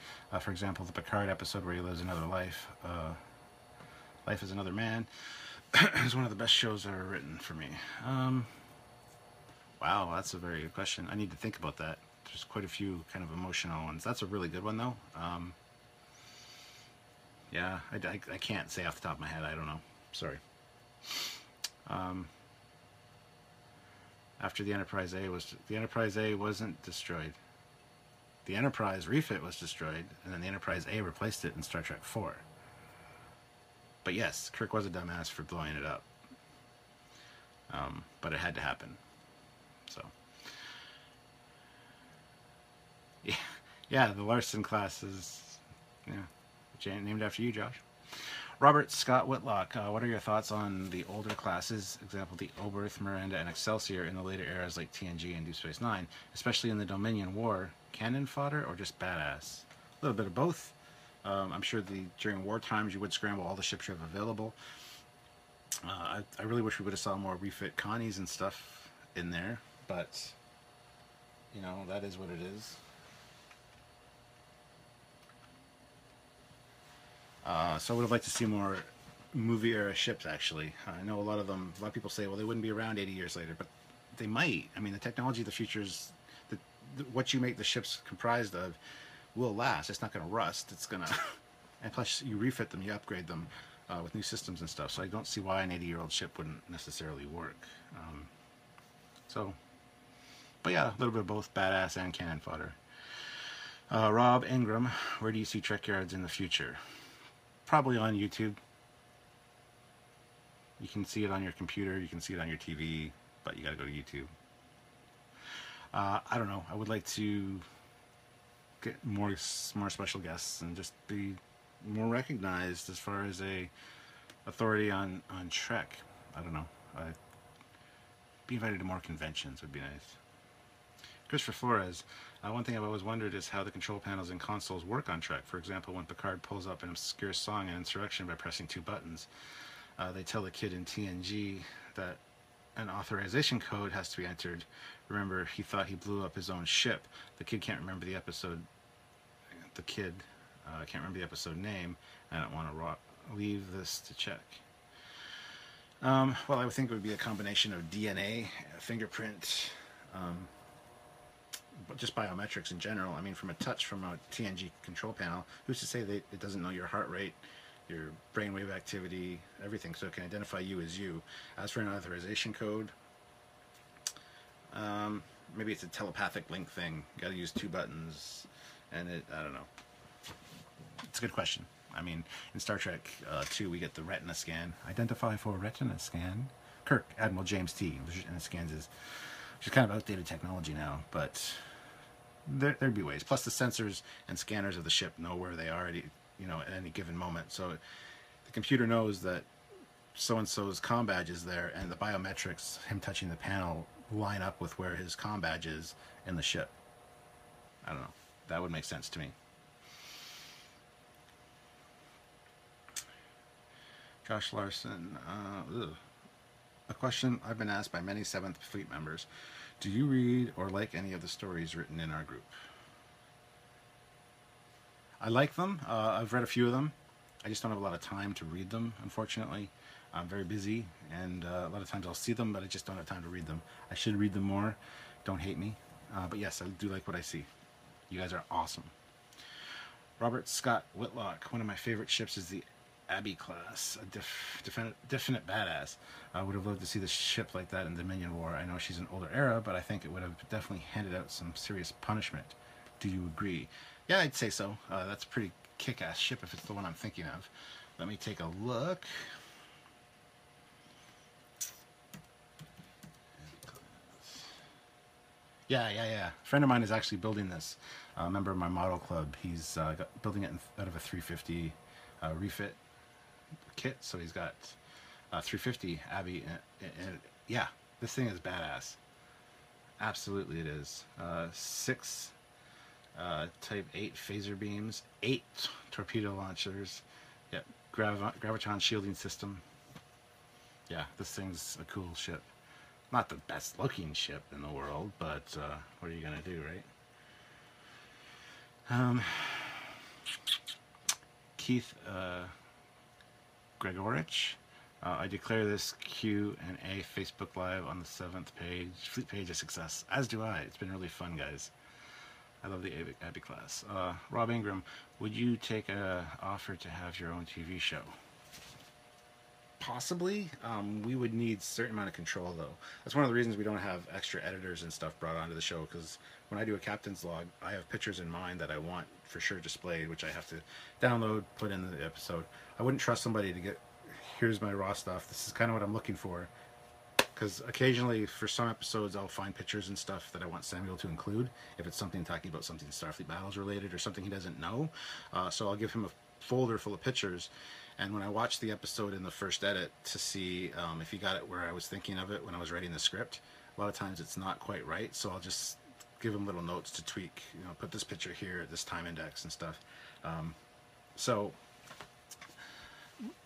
For example, the Picard episode where he lives another life. Life as Another Man is one of the best shows ever written for me. Wow, that's a very good question. I need to think about that. There's quite a few kind of emotional ones. That's a really good one, though. Yeah, I can't say off the top of my head. I don't know. Sorry. After the Enterprise A wasn't destroyed. The Enterprise refit was destroyed, and then the Enterprise A replaced it in Star Trek 4. But yes, Kirk was a dumbass for blowing it up. But it had to happen. So. Yeah, the Larson class is, named after you, Josh. Robert Scott Whitlock, what are your thoughts on the older classes, example the Oberth, Miranda, and Excelsior in the later eras like TNG and Deep Space Nine, especially in the Dominion War? Cannon fodder or just badass? A little bit of both. I'm sure during war times you would scramble all the ships you have available. I really wish we would have saw more refit Connies and stuff in there, but that is what it is. So I would have liked to see more movie era ships, actually. I know a lot of people say, well, they wouldn't be around 80 years later, but they might. I mean, the technology of the future is, what you make the ships comprised of will last. It's not going to rust. It's going to, and plus you refit them, you upgrade them with new systems and stuff. So I don't see why an 80-year-old ship wouldn't necessarily work. But yeah, a little bit of both badass and cannon fodder. Rob Ingram, where do you see Trekyards in the future? Probably on YouTube. You can see it on your computer, you can see it on your TV, but you gotta go to YouTube. I don't know. I would like to get more special guests and just be more recognized as far as a authority on Trek. I don't know. Be invited to more conventions would be nice. Christopher Flores, one thing I've always wondered is how the control panels and consoles work on Trek. For example, when Picard pulls up an obscure song in Insurrection by pressing 2 buttons, they tell the kid in TNG that an authorization code has to be entered. Remember, he thought he blew up his own ship. The kid can't remember the episode. The kid can't remember the episode name. I don't want to leave this to check. Well, I would think it would be a combination of DNA, fingerprint, but just biometrics in general. I mean, from a touch from a TNG control panel, who's to say that it doesn't know your heart rate, your brainwave activity, everything, so it can identify you as you. As for an authorization code, maybe it's a telepathic link thing. You gotta use 2 buttons, and I don't know. It's a good question. I mean, in Star Trek 2, we get the retina scan. Identify for retina scan. Kirk, Admiral James T. And it scans which is kind of outdated technology now, but there'd be ways. Plus the sensors and scanners of the ship know where they are at any given moment. So the computer knows that so-and-so's comm badge is there, and the biometrics, him touching the panel, line up with where his comm badge is in the ship. I don't know. That would make sense to me. Josh Larson, a question I've been asked by many 7th Fleet members. Do you read or like any of the stories written in our group? I like them. I've read a few of them. I just don't have a lot of time to read them, unfortunately. I'm very busy, and a lot of times I'll see them, but I just don't have time to read them. I should read them more. Don't hate me. But yes, I do like what I see. You guys are awesome. Robert Scott Whitlock. One of my favorite ships is the Abby class, a definite badass. I would have loved to see the ship like that in Dominion War. I know she's an older era, but I think it would have definitely handed out some serious punishment. Do you agree? Yeah, I'd say so. That's a pretty kick-ass ship if it's the one I'm thinking of. Let me take a look. Yeah. A friend of mine is actually building this. A member of my model club. He's building it out of a 350 refit kit. So he's got 350 Abby. And yeah, this thing is badass. Absolutely it is. 6 Type 8 phaser beams. 8 torpedo launchers. Yep, graviton shielding system. Yeah, this thing's a cool ship. Not the best looking ship in the world, but what are you gonna do, right? Keith Gregorich. I declare this Q&A Facebook Live on the 7th page, fleet page a success. As do I. It's been really fun, guys. I love the Abby class. Rob Ingram, would you take a offer to have your own TV show? Possibly. We would need a certain amount of control, though. That's one of the reasons we don't have extra editors and stuff brought onto the show, because when I do a captain's log, I have pictures in mind that I want for sure displayed, which I have to download, put in the episode. I wouldn't trust somebody to get, here's my raw stuff, this is kind of what I'm looking for. Because occasionally, for some episodes, I'll find pictures and stuff that I want Samuel to include, if it's something talking about something Starfleet Battles related or something he doesn't know. So I'll give him a folder full of pictures, and when I watch the episode in the first edit to see if he got it where I was thinking of it when I was writing the script, a lot of times it's not quite right, so I'll just give him little notes to tweak, you know, put this picture here at this time index and stuff. So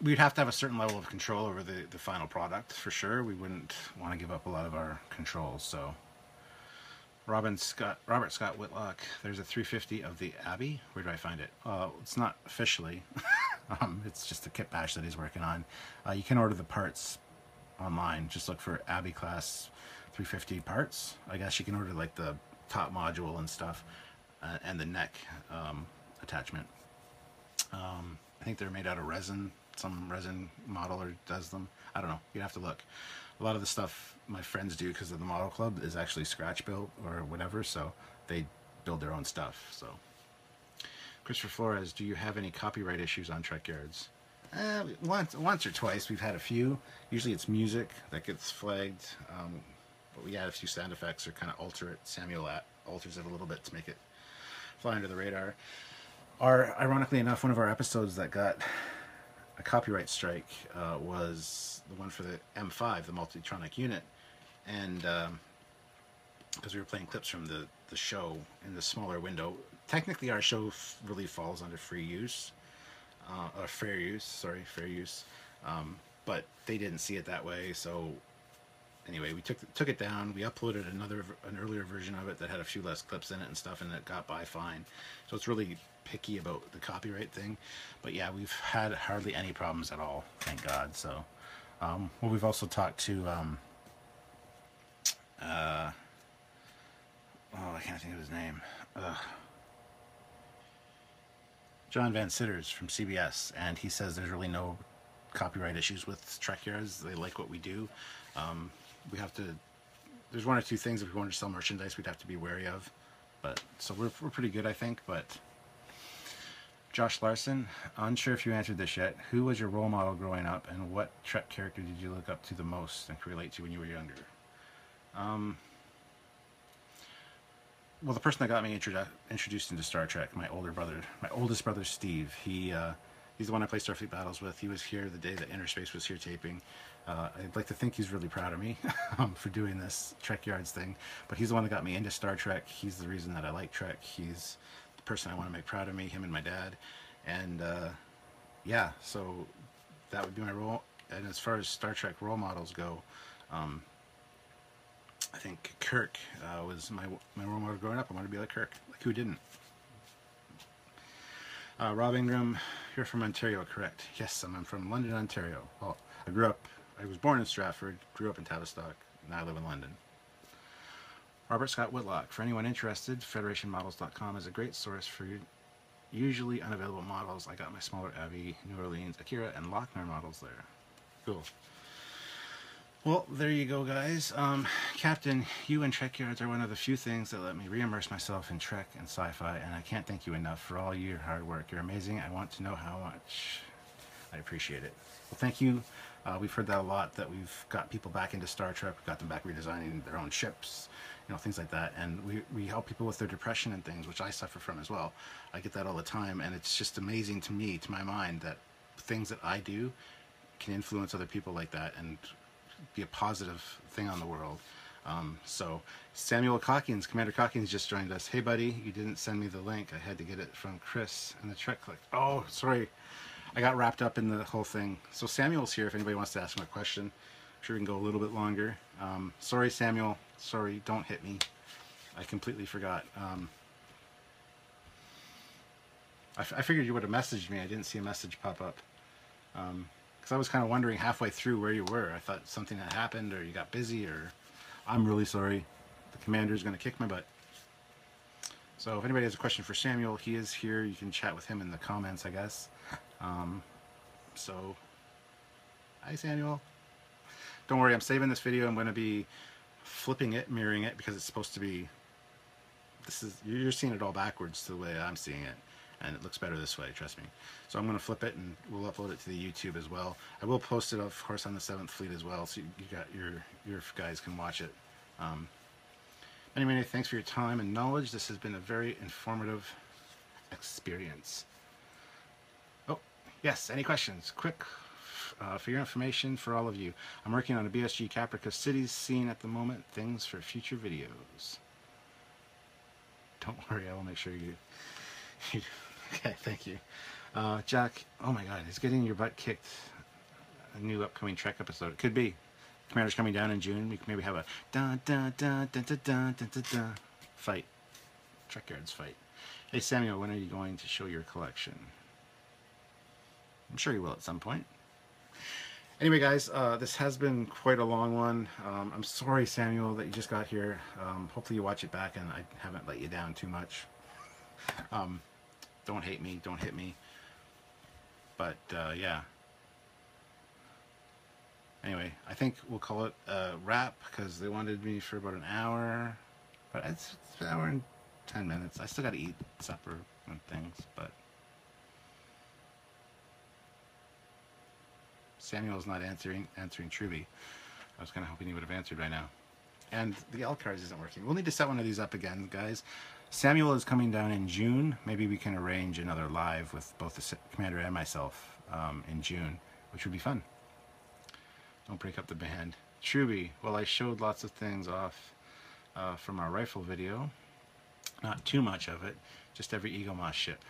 we'd have to have a certain level of control over the final product for sure. We wouldn't want to give up a lot of our controls. So Robert Scott Whitlock, there's a 350 of the Abby. Where do I find it? It's not officially. It's just a kit bash that he's working on. You can order the parts online. Just look for Abby class 350 parts. I guess you can order like the top module and stuff, and the neck attachment. I think they're made out of resin. Some resin modeler does them. I don't know. You'd have to look. A lot of the stuff my friends do because of the model club is actually scratch built or whatever, so they build their own stuff. So, Christopher Flores, do you have any copyright issues on Trekyards? Once or twice we've had a few. Usually it's music that gets flagged, but we add a few sound effects or kind of alter it. Samuel alters it a little bit to make it fly under the radar. Ironically enough, one of our episodes that got a copyright strike was the one for the M5, the Multitronic unit, and because we were playing clips from the show in the smaller window. Technically our show really falls under fair use, but they didn't see it that way, so anyway, we took it down. We uploaded an earlier version of it that had a few less clips in it and stuff, and it got by fine. So it's really picky about the copyright thing, but yeah, we've had hardly any problems at all, thank God. So well, we've also talked to I can't think of his name, John Van Sitters from CBS, and he says there's really no copyright issues with Trekyards. They like what we do. We have to, there's one or two things if we wanted to sell merchandise we'd have to be wary of, but so we're pretty good, I think. But Josh Larson, unsure if you answered this yet. Who was your role model growing up, and what Trek character did you look up to the most and could relate to when you were younger? Well, the person that got me introduced into Star Trek, my oldest brother Steve. He's the one I play Starfleet Battles with. He was here the day that Interspace was here taping. I'd like to think he's really proud of me for doing this Trekyards thing, but he's the one that got me into Star Trek. He's the reason that I like Trek. He's the person I want to make proud of me, him and my dad. And yeah, so that would be my role. And as far as Star Trek role models go, I think Kirk was my role model growing up. I wanted to be like Kirk. Like, who didn't? Rob Ingram, you're from Ontario, correct? Yes, I'm from London, Ontario. Well, I was born in Stratford, grew up in Tavistock, now I live in London. Robert Scott Whitlock, for anyone interested, federationmodels.com is a great source for usually unavailable models. I got my smaller Avi, New Orleans, Akira, and Lochner models there. Cool. Well, there you go, guys. Captain, you and Trekyards are one of the few things that let me re-immerse myself in Trek and sci-fi, and I can't thank you enough for all your hard work. You're amazing. I want to know how much. I appreciate it. Well, thank you. We've heard that a lot, that we've got people back into Star Trek. We've got them back redesigning their own ships, you know, things like that. And we help people with their depression and things, which I suffer from as well. I get that all the time, and it's just amazing to me, to my mind, that things that I do can influence other people like that and be a positive thing on the world. So Samuel Calkins, Commander Calkins just joined us. Hey buddy, you didn't send me the link. I had to get it from Chris and the Trek Click. Oh, sorry. I got wrapped up in the whole thing. So Samuel's here if anybody wants to ask him a question. I'm sure we can go a little bit longer. Sorry, Samuel. Sorry, don't hit me. I completely forgot. I figured you would have messaged me. I didn't see a message pop up. Because I was kind of wondering halfway through where you were. I thought something had happened, or you got busy, or I'm really sorry. The commander's going to kick my butt. So if anybody has a question for Samuel, he is here. You can chat with him in the comments, I guess. So, hi Samuel. Don't worry, I'm saving this video. I'm going to be flipping it, mirroring it, because it's supposed to be, you're seeing it all backwards to the way I'm seeing it. And it looks better this way, trust me. So I'm going to flip it, and we'll upload it to the YouTube as well. I will post it, of course, on the 7th Fleet as well, so you got your guys can watch it. Anyway, thanks for your time and knowledge. This has been a very informative experience. Oh, yes, any questions? Quick, for your information, for all of you. I'm working on a BSG Caprica Cities scene at the moment. Things for future videos. Don't worry, I will make sure you okay, thank you. Jack, oh my god, is getting your butt kicked a new upcoming Trek episode? It could be. Commander's coming down in June. We can maybe have a dun dun dun dun dun dun dun dun dun fight. Trekyards fight. Hey Samuel, when are you going to show your collection? I'm sure you will at some point. Anyway guys, this has been quite a long one. I'm sorry Samuel that you just got here. Hopefully you watch it back and I haven't let you down too much. Don't hate me, don't hit me. But yeah. Anyway, I think we'll call it a wrap because they wanted me for about an hour. But it's an hour and 10 minutes. I still got to eat supper and things. But Samuel's not answering Truby. I was kind of hoping he would have answered by now. And the L cards isn't working. We'll need to set one of these up again, guys. Samuel is coming down in June. Maybe we can arrange another live with both the commander and myself in June, which would be fun. Don't break up the band. Truby, well, I showed lots of things off from our rifle video. Not too much of it. Just every Eagle Moss ship.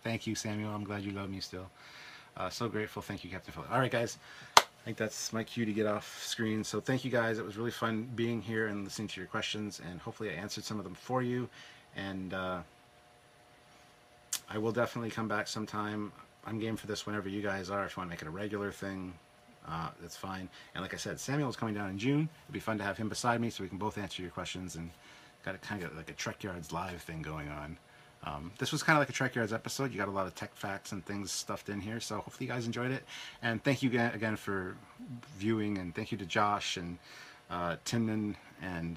Thank you, Samuel. I'm glad you love me still. So grateful. Thank you, Captain Foley. All right, guys. I think that's my cue to get off screen. So thank you, guys. It was really fun being here and listening to your questions. And hopefully I answered some of them for you. And I will definitely come back sometime. I'm game for this whenever you guys are. If you want to make it a regular thing, that's fine. And like I said, Samuel is coming down in June. It'd be fun to have him beside me so we can both answer your questions and got a kind of like a Trekyards live thing going on. This was kind of like a Trekyards episode. You got a lot of tech facts and things stuffed in here, so hopefully you guys enjoyed it. And thank you again for viewing, and thank you to Josh and Timman and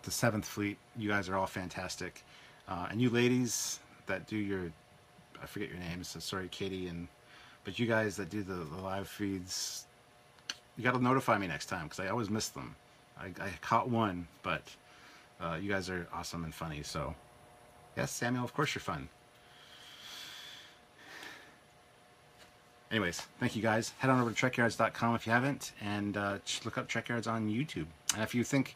the 7th Fleet. You guys are all fantastic. And you ladies that do your, I forget your names, so sorry, Katie, but you guys that do the live feeds, you got to notify me next time because I always miss them. I caught one, but you guys are awesome and funny, so yes, Samuel, of course you're fun. Anyways, thank you guys. Head on over to trekyards.com if you haven't, and look up Trekyards on YouTube. And if you think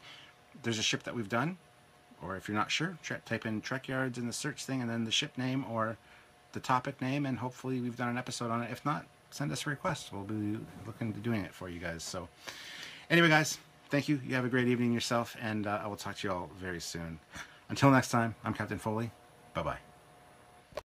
there's a ship that we've done, or if you're not sure, type in Trekyards in the search thing and then the ship name or the topic name, and hopefully we've done an episode on it. If not, send us a request. We'll be looking to doing it for you guys. So anyway, guys, thank you. You have a great evening yourself, and I will talk to you all very soon. Until next time, I'm Captain Foley. Bye-bye.